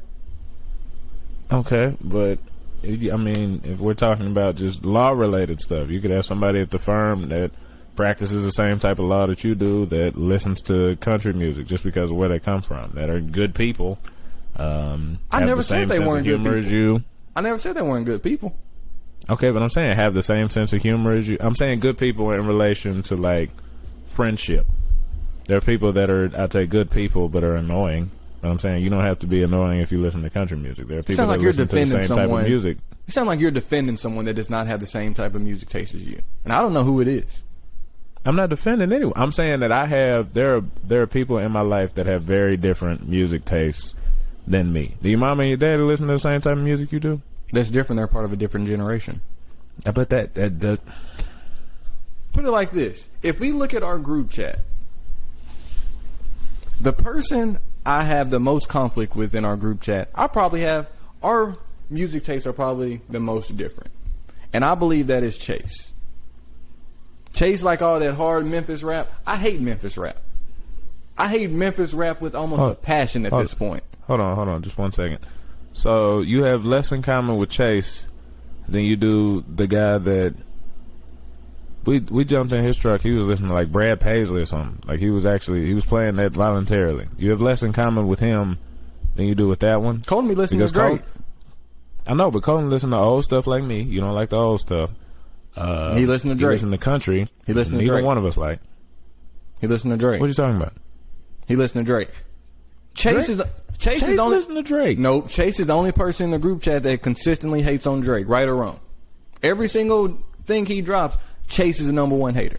Okay, but I mean, if we're talking about just law-related stuff, you could have somebody at the firm that practices the same type of law that you do, that listens to country music just because of where they come from, that are good people. I never said they weren't good people. As you. I never said they weren't good people. Okay, but I'm saying have the same sense of humor as you. I'm saying good people in relation to like friendship. There are people that are, I'd say, good people but are annoying. But I'm saying you don't have to be annoying if you listen to country music. There are people that listen to the same type of music. You sound like you're defending someone that does not have the same type of music taste as you, and I don't know who it is. I'm not defending anyone. I'm saying that there are people in my life that have very different music tastes than me. Do your mom and your daddy listen to the same type of music you do? That's different. They're part of a different generation. But that put it like this: if we look at our group chat, the person I have the most conflict with in our group chat, our music tastes are probably the most different, and I believe that is Chase. Chase like all that hard Memphis rap. I hate Memphis rap. I hate Memphis rap with almost a passion at this point. Hold on, just 1 second. So you have less in common with Chase than you do the guy that we jumped in his truck. He was listening to like Brad Paisley or something. Like he was playing that voluntarily. You have less in common with him than you do with that one. Colton be listening to Drake. I know, but Colton listen to old stuff like me. You don't like the old stuff. He listened to Drake. He listened to country. He listened to Drake. Neither one of us like. He listened to Drake. What are you talking about? He listened to Drake. Chase is listen to Drake. Nope. Chase is the only person in the group chat that consistently hates on Drake, right or wrong. Every single thing he drops, Chase is the number one hater.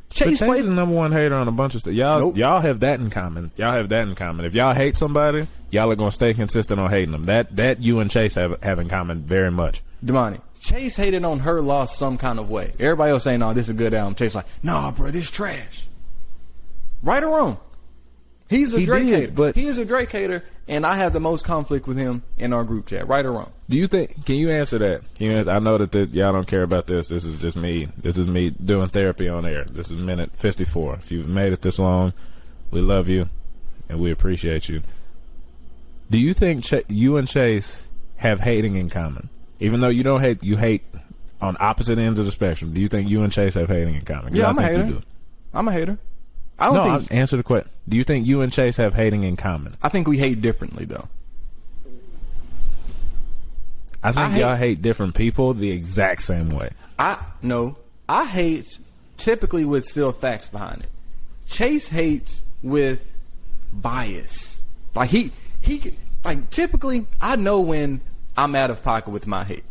Chase is the number one hater on a bunch of stuff. Y'all have that in common. If y'all hate somebody, y'all are gonna stay consistent on hating them. That you and Chase have in common very much. Damani, Chase hated on Her Loss some kind of way. Everybody else saying, "No, this is a good album." Chase like, "Nah, bro, this trash." Right or wrong? He's a Drake hater. But he is a Drake hater, and I have the most conflict with him in our group chat. Right or wrong? Do you think? Can you answer that? I know that y'all don't care about this. This is just me. This is me doing therapy on air. This is minute 54. If you've made it this long, we love you, and we appreciate you. Do you think you and Chase have hating in common? Even though you don't hate, you hate on opposite ends of the spectrum. Do you think you and Chase have hating in common? Yeah, I'm a hater. I'm a hater. Answer the question. Do you think you and Chase have hating in common? I think we hate differently, though. I think y'all hate different people the exact same way. I hate typically with still facts behind it. Chase hates with bias. Like he typically I know when I'm out of pocket with my hate.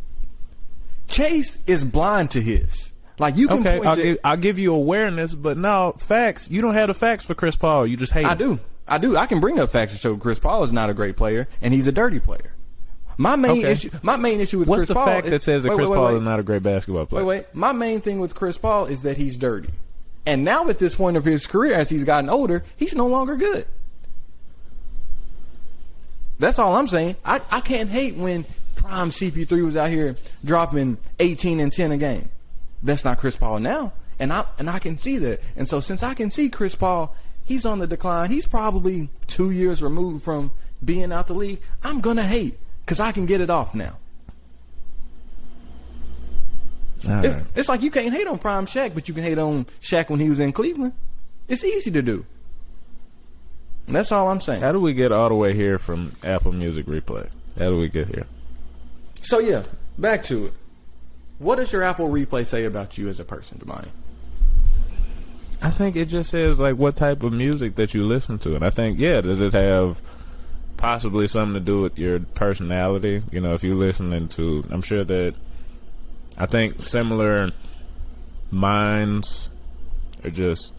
Chase is blind to his. Like you can I'll give you awareness, but no facts. You don't have the facts for Chris Paul. You just hate him. I do. I can bring up facts to show Chris Paul is not a great player and he's a dirty player. My main issue with Chris Paul. What's the fact that says that Chris Paul is not a great basketball player? My main thing with Chris Paul is that he's dirty. And now at this point of his career, as he's gotten older, he's no longer good. That's all I'm saying. I can't hate when prime CP3 was out here dropping 18 and 10 a game. That's not Chris Paul now. And I can see that. And so since I can see Chris Paul, he's on the decline. He's probably 2 years removed from being out the league. I'm going to hate because I can get it off now. It's like you can't hate on prime Shaq, but you can hate on Shaq when he was in Cleveland. It's easy to do. And that's all I'm saying. How do we get all the way here from Apple Music Replay? How do we get here? So, yeah, back to it. What does your Apple Replay say about you as a person, Damani? I think it just says, like, what type of music that you listen to. And I think, yeah, does it have possibly something to do with your personality? You know, if you're listening to, I'm sure that, I think similar minds are just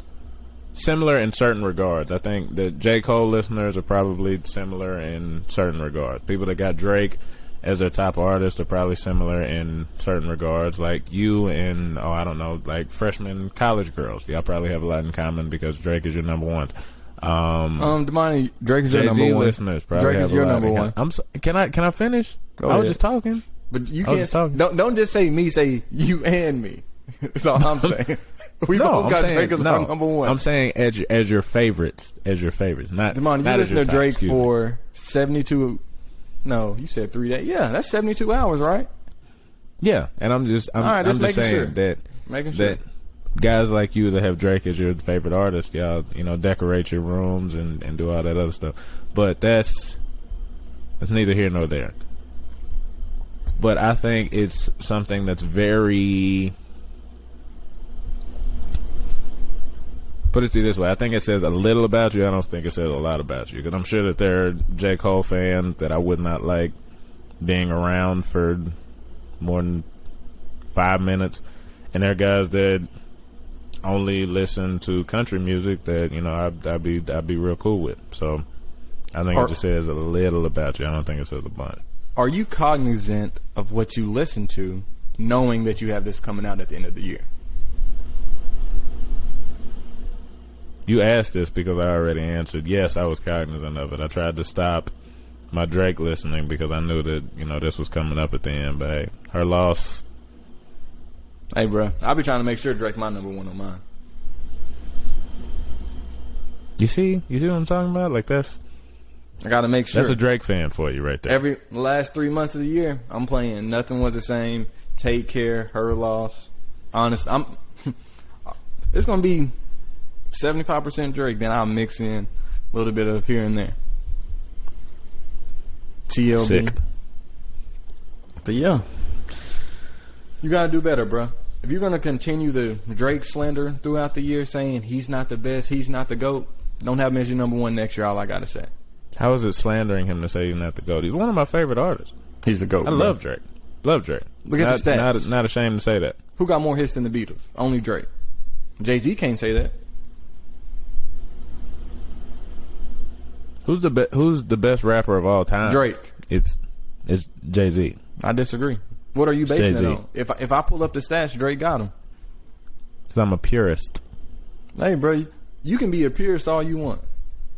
similar in certain regards. I think that J. Cole listeners are probably similar in certain regards. People that got Drake as their top artist are probably similar in certain regards. Like you and, I don't know, like freshman college girls. Y'all probably have a lot in common because Drake is your number one. Damani, Drake is your Jay-Z number one. listeners probably Drake have is your a lot number in one. Can I finish? Go I ahead. was just talking. But you I was can't. just Don't just say me. Say you and me. That's all I'm saying. We both got Drake as our number one. I'm saying as your favorites, Not Damani, you not as listen your to top, Drake excuse me. for 72. No, you said 3 days. Yeah, that's 72 hours, right? Yeah, and I'm just making saying sure. that Making sure. that guys like you that have Drake as your favorite artist, y'all, decorate your rooms and do all that other stuff. But that's neither here nor there. But I think it's something that's very, put it to you this way, I think it says a little about you. I don't think it says a lot about you. Because I'm sure that there are J. Cole fans that I would not like being around for more than 5 minutes. And there are guys that only listen to country music that, I'd be real cool with. So I think it just says a little about you. I don't think it says a bunch. Are you cognizant of what you listen to, knowing that you have this coming out at the end of the year? You asked this because I already answered. Yes, I was cognizant of it. I tried to stop my Drake listening because I knew that, this was coming up at the end. But, hey, her loss. Hey, bro, I'll be trying to make sure Drake my number one on mine. You see what I'm talking about? Like, I got to make sure. That's a Drake fan for you right there. Every last 3 months of the year, I'm playing Nothing Was the Same, Take Care, Her Loss. Honest, it's going to be 75% Drake, then I'll mix in a little bit of here and there. TLB. Sick. But yeah, you got to do better, bro. If you're going to continue the Drake slander throughout the year, saying he's not the best, he's not the GOAT, don't have him as your number one next year, all I got to say. How is it slandering him to say he's not the GOAT? He's one of my favorite artists. He's the GOAT. I love Drake. Love Drake. Look at the stats. Not ashamed to say that. Who got more hits than the Beatles? Only Drake. Jay-Z can't say that. Who's the best rapper of all time? Drake. It's Jay-Z. I disagree. What are you basing Jay-Z. it on? If I pull up the stats, Drake got him. Because I'm a purist. Hey, bro, you can be a purist all you want.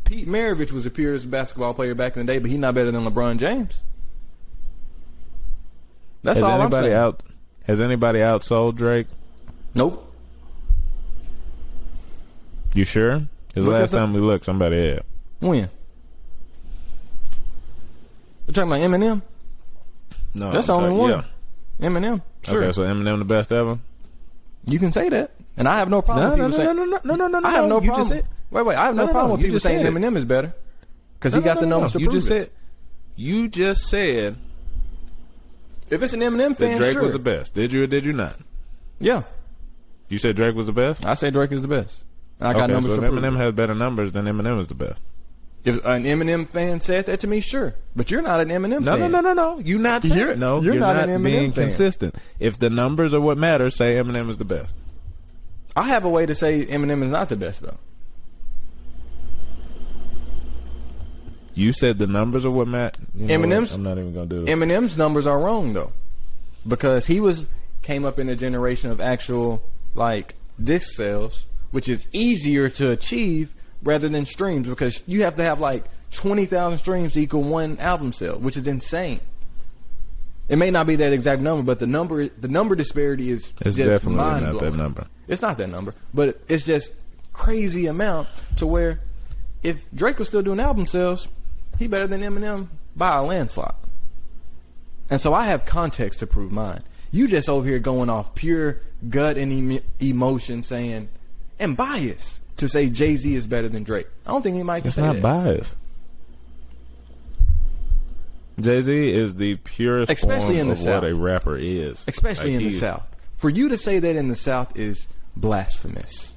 Pete Maravich was a purist basketball player back in the day, but he's not better than LeBron James. That's all I'm saying. Has anybody outsold Drake? Nope. You sure? Because last time we looked, somebody had. When? You're talking about Eminem? No, that's the only one. Yeah. Eminem. Sure. Okay, so Eminem the best ever? You can say that, and I have no problem with people saying. No. I have no problem. You just said, wait. I have no problem with people saying Eminem is better because he got the numbers to prove it. You just said. If it's an Eminem fan, Drake sure. was the best. Did you or did you not? Yeah. You said Drake was the best? I say Drake is the best. I got numbers so to if prove Eminem it. has better numbers, then Eminem is the best. If an Eminem fan said that to me, sure. But you're not an Eminem fan. No. You're not saying You're not an Eminem being fan. consistent. If the numbers are what matter, say Eminem is the best. I have a way to say Eminem is not the best, though. You said the numbers are what matter. Eminem's. I'm not even gonna do this. Eminem's numbers are wrong though, because he came up in the generation of actual disc sales, which is easier to achieve rather than streams, because you have to have 20,000 streams to equal one album sale, which is insane. It may not be that exact number, but the number disparity is It's just definitely mind not blowing. that number. It's not that number, but it's just crazy amount to where if Drake was still doing album sales, he better than Eminem by a landslide. And so I have context to prove mine. You just over here going off pure gut and emotion saying, and bias to say Jay-Z is better than Drake. I don't think anybody can It's say not that. biased. Jay-Z is the purest Especially form in the of South. what a rapper is. Especially Like, in the South. For you to say that in the South is blasphemous.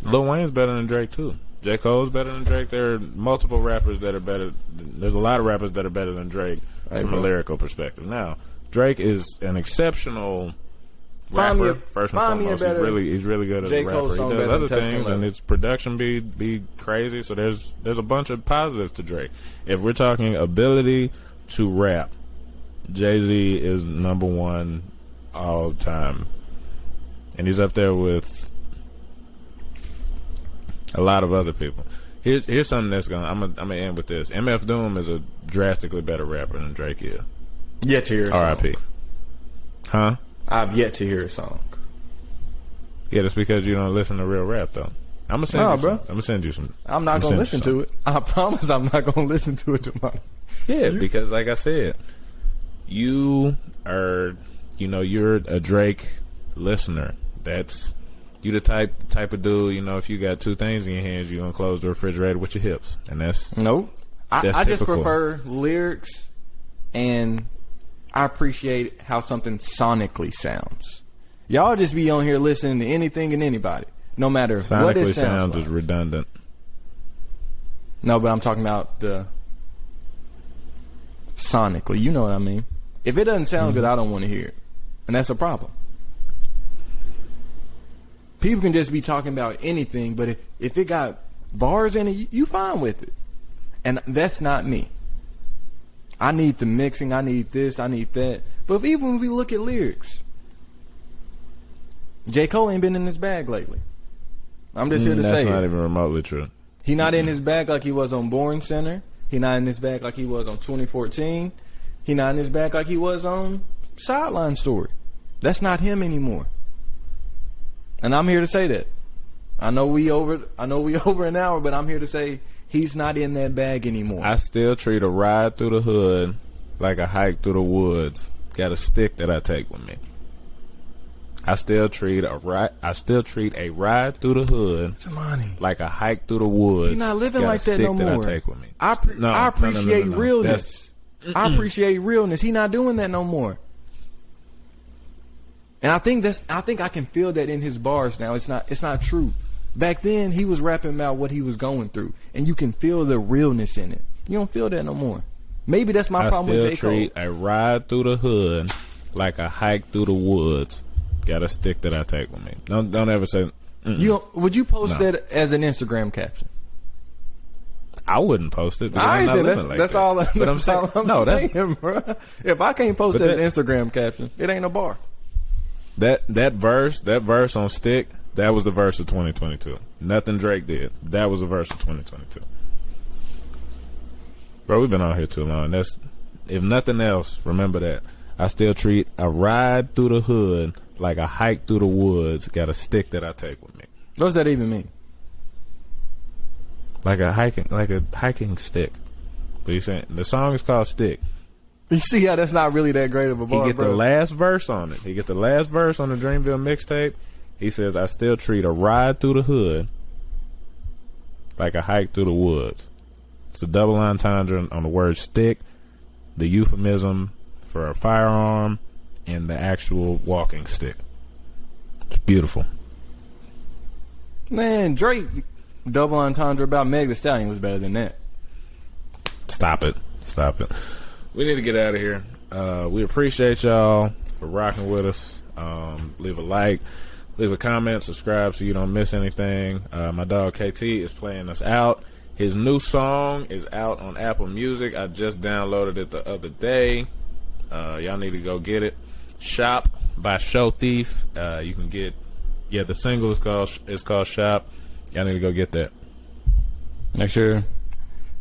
Lil Wayne's better than Drake too. J. Cole's better than Drake. There are multiple rappers that are better. There's a lot of rappers that are better than Drake from a lyrical perspective. Now, Drake is an exceptional rapper. First and foremost, he's really good as J. a rapper. Cole He song does better than other Tesla things, and 11. his production be crazy. So there's a bunch of positives to Drake. If we're talking ability to rap, Jay-Z is number one all time, and he's up there with a lot of other people. Here's something that's I'm gonna end with this. MF Doom is a drastically better rapper than Drake is. Yet to hear a song. R.I.P. Huh? I've yet to hear a song. Yeah, that's because you don't listen to real rap, though. I'm gonna send you bro. some. I'm gonna send you some. I'm not going to listen to it. I promise I'm not going to listen to it tomorrow. Yeah, because like I said, you are, you're a Drake listener. That's you the type of dude. If you got two things in your hands, you gonna close the refrigerator with your hips, and that's Nope. I That's just typical. prefer lyrics, and I appreciate how something sonically sounds. Y'all just be on here listening to anything and anybody, no matter what it sonically sounds like. is redundant. No, but I'm talking about the sonically. You know what I mean? If it doesn't sound good, I don't want to hear it, and that's a problem. People can just be talking about anything, but if it got bars in it, you fine with it. And that's not me. I need the mixing, I need this, I need that. But even when we look at lyrics, J. Cole ain't been in his bag lately. I'm just here to say That's not it. even remotely true. He not in his bag like he was on Boring Center. He not in his bag like he was on 2014. He not in his bag like he was on Sideline Story. That's not him anymore. And I'm here to say that. I know we over an hour, but I'm here to say he's not in that bag anymore. I still treat a ride through the hood like a hike through the woods. Got a stick that I take with me. I still treat a ride through the hood Tamani, like a hike through the woods. he's not living Got a like that stick no more. That I take with me. I appreciate No. realness. I appreciate realness. He not doing that no more. And I think I can feel that in his bars now. It's not true. Back then he was rapping about what he was going through, and you can feel the realness in it. You don't feel that no more. Maybe that's my problem with J. I still treat a ride through the hood like a hike through the woods. Got a stick that I take with me. Don't ever say. Would you post that as an Instagram caption? I wouldn't post it. Because I'm not living like that's that. all. But That's all I'm that's saying, bro. If I can't post But that as an Instagram caption, it ain't a bar. that verse on Stick. That was the verse of 2022. Nothing Drake did. That was the verse of 2022. Bro, we've been on here too long. If nothing else, remember that. I still treat a ride through the hood like a hike through the woods. Got a stick that I take with me. What does that even mean? Like a hiking stick. What you saying? The song is called Stick. You see how that's not really that great of a bar, He get bro? the last verse on it. He get the last verse on the Dreamville mixtape. He says, I still treat a ride through the hood like a hike through the woods. It's a double entendre on the word stick, the euphemism for a firearm, and the actual walking stick. It's beautiful. Man, Drake double entendre about Meg Thee Stallion was better than that. Stop it. We need to get out of here. We appreciate y'all for rocking with us. Leave a like, leave a comment, subscribe so you don't miss anything. My dog KT is playing us out. His new song is out on Apple Music. I just downloaded it the other day. Y'all need to go get it. Shop by Show Thief. You can get the single is called Shop. Y'all need to go get that. Make sure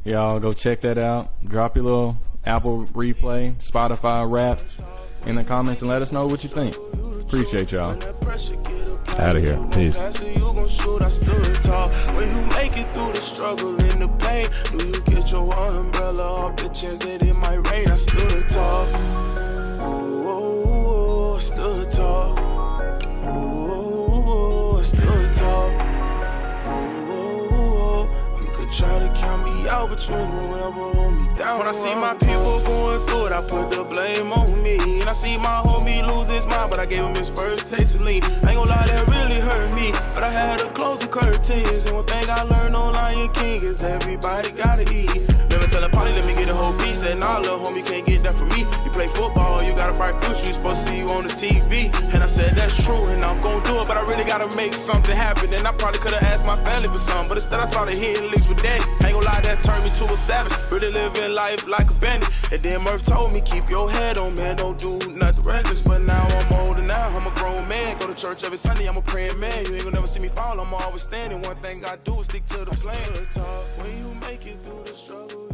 y'all go check that out. Drop your little Apple Replay, Spotify, Rap in the comments and let us know what you think. Appreciate y'all. Out of here. Peace. When you make it through the struggle and the pain, do you get your umbrella off the chance that it might rain? I stood tall. Ooh, I stood tall. Ooh, I stood tall. Ooh, you could try to count me out, but you ain't gonna ever hold me down. When I see my people going through it, I put the blame on me. And I see my homie lose his mind, but I gave him his first taste of lean. I ain't gonna lie, that really hurt me, but I had to close the curtains. And one thing I learned on Lion King is everybody gotta eat. Never tell a party, let me get a whole piece. And nah, little homie, can't get that from me. You play football, you got a bright future, you supposed to see you on the TV. And I said, that's true, and I'm gonna do it, but I really gotta make something happen. And I probably could've asked my family for something, but instead I started hitting licks with daddy. I ain't gonna lie, that turned me to a savage. Really living life like a bandit. And then Murph told me, keep your head on, man, don't do nothing reckless. But now I'm older now, I'm a grown man. Go to church every Sunday, I'm a praying man. You ain't gonna never see me fall, I'm always standing. One thing I do is stick to the plan. When you make it through the struggle,